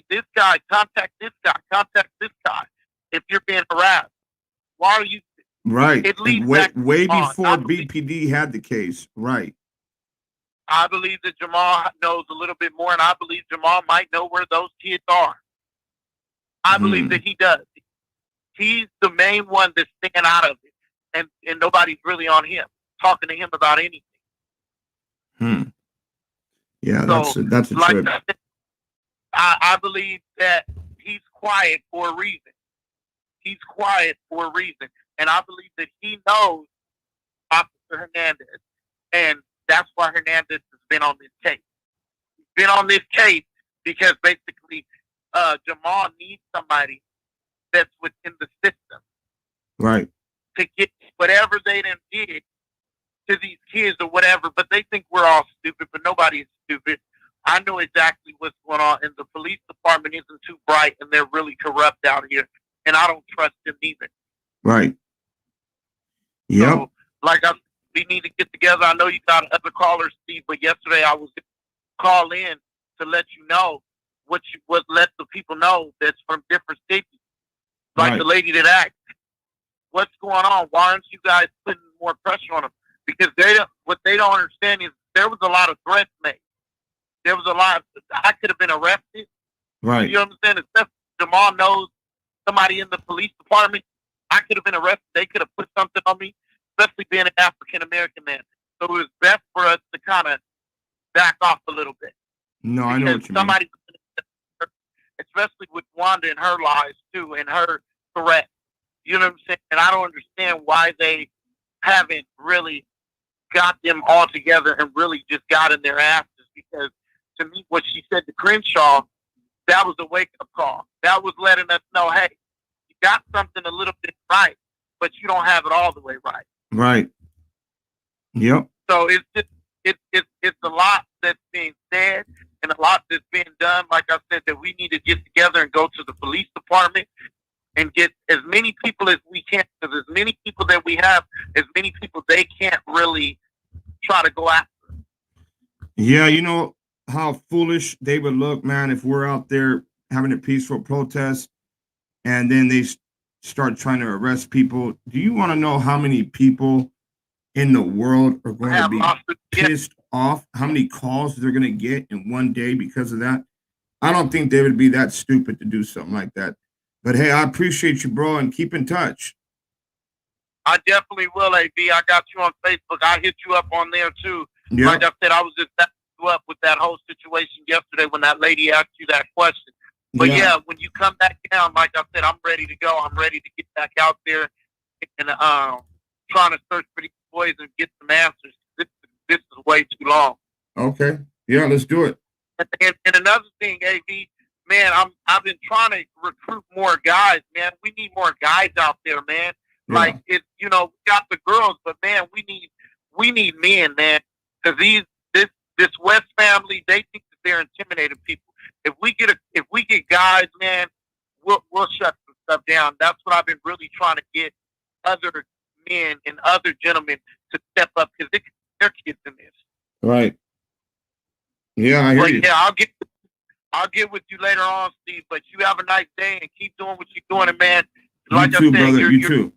this guy, contact this guy if you're being harassed. Why are you? Right. It leaves Way, that way Jamal. before BPD had the case. Right. I believe that Jamal knows a little bit more, and I believe Jamal might know where those kids are. I believe that he does. He's the main one that's staying out of it, and nobody's really on him, talking to him about anything. Yeah, So, that's a like trip. I believe that he's quiet for a reason. He's quiet for a reason, and I believe that he knows Officer Hernandez, and that's why Hernandez has been on this case. He's been on this case because basically Jamal needs somebody that's within the system, right, to get whatever they done did to these kids or whatever. But they think we're all stupid, but nobody is stupid. I know exactly what's going on, and the police department isn't too bright, and they're really corrupt out here, and I don't trust them either. Right. Yep. So, like we need to get together. I know you got other callers, Steve, but yesterday I was going to call in to let you know let the people know that's from different cities, like the lady that asked, what's going on? Why aren't you guys putting more pressure on them? Because what they don't understand is there was a lot of threats made. There was a lot. I could have been arrested. Right. You understand? Except Jamal knows somebody in the police department. I could have been arrested. They could have put something on me, especially being an African American man. So it was best for us to kind of back off a little bit. No, I know what you mean. Especially with Wanda and her lies too, and her threat. You know what I'm saying? And I don't understand why they haven't really got them all together and really just got in their asses. Because to me, what she said to Crenshaw, that was a wake-up call. That was letting us know, hey, you got something a little bit right, but you don't have it all the way right. Right. Yep. So it's just it's a lot that's being said and a lot that's being done. Like I said, that we need to get together and go to the police department and get as many people as we can. Because as many people that we have, as many people they can't really try to go after. Yeah, you know how foolish they would look, man, if we're out there having a peaceful protest and then they start trying to arrest people. Do you want to know how many people in the world are going to be pissed off? How many calls they're going to get in one day because of that? I don't think they would be that stupid to do something like that. But hey, I appreciate you, bro, and keep in touch. I definitely will, AB. I got you on Facebook. I hit you up on there too. Yep. Like I said, I was just backing you up with that whole situation yesterday when that lady asked you that question. But yeah, when you come back down, like I said, I'm ready to go. I'm ready to get back out there and trying to search for these boys and get some answers. This is way too long. Okay. Yeah, let's do it. And another thing, AB, man, I've been trying to recruit more guys, man. We need more guys out there, man. Yeah. Like we got the girls, but man, we need men, man. Because this West family, they think that they're intimidating people. If we get guys, man, we'll shut some stuff down. That's what I've been really trying to get other men and other gentlemen to step up because they're kids in this. Right. Yeah, I hear you. Yeah, I'll get with you later on, Steve. But you have a nice day and keep doing what you're doing, and man. Like you too, I said, brother. you're too.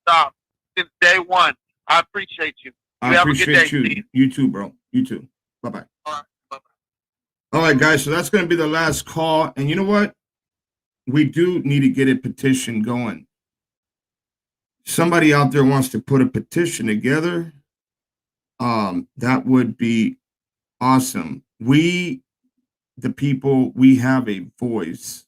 Stop since day one. I appreciate you. I appreciate you. Steve. You too, bro. You too. Bye-bye. All right. Bye-bye. All right, guys. So that's going to be the last call. And you know what? We do need to get a petition going. Somebody out there wants to put a petition together. That would be awesome. We, the people, we have a voice,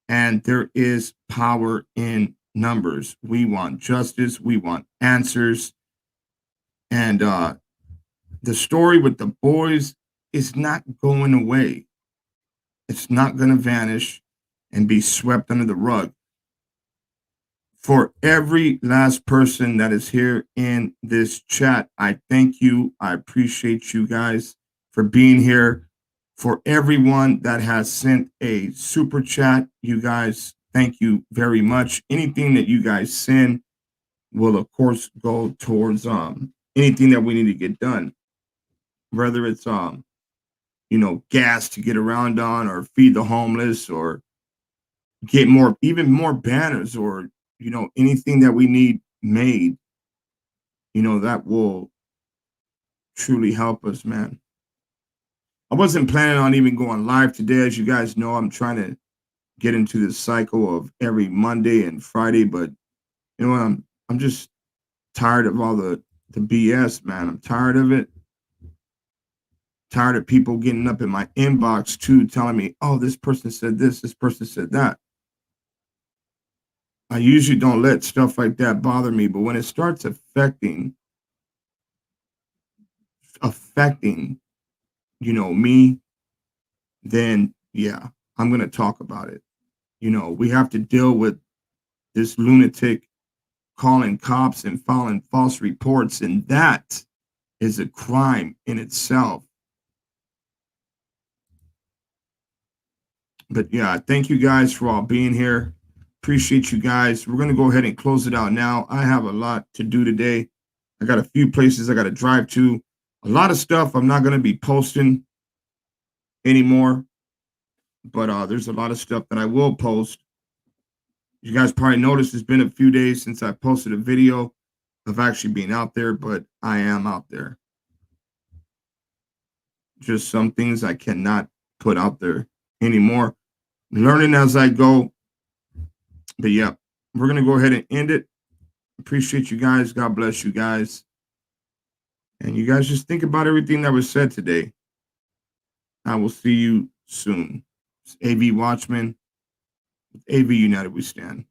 and there is power in numbers. We want justice. We want answers. And the story with the boys is not going away. It's not going to vanish and be swept under the rug. For every last person that is here in this chat, I thank you. I appreciate you guys for being here. For everyone that has sent a super chat, you guys, thank you very much. Anything that you guys send will, of course, go towards anything that we need to get done. Whether it's gas to get around on, or feed the homeless, or get even more banners, or you know, anything that we need made, you know, that will truly help us, man. I wasn't planning on even going live today. As you guys know, I'm trying to get into this cycle of every Monday and Friday, but you know what? I'm just tired of all the BS, man. I'm tired of it. Tired of people getting up in my inbox too, telling me, oh, this person said this person said that. I usually don't let stuff like that bother me, but when it starts affecting, you know, me, then yeah, I'm going to talk about it. You know, we have to deal with this lunatic calling cops and filing false reports, and that is a crime in itself. But yeah, thank you guys for all being here. Appreciate you guys. We're going to go ahead and close it out now. I have a lot to do today. I got a few places I got to drive to. A lot of stuff I'm not going to be posting anymore. But there's a lot of stuff that I will post. You guys probably noticed it's been a few days since I posted a video of actually being out there, but I am out there. Just some things I cannot put out there anymore. Learning as I go. But yeah, we're going to go ahead and end it. Appreciate you guys. God bless you guys. And you guys just think about everything that was said today. I will see you soon. It's AV Watchmen. With AV United we stand.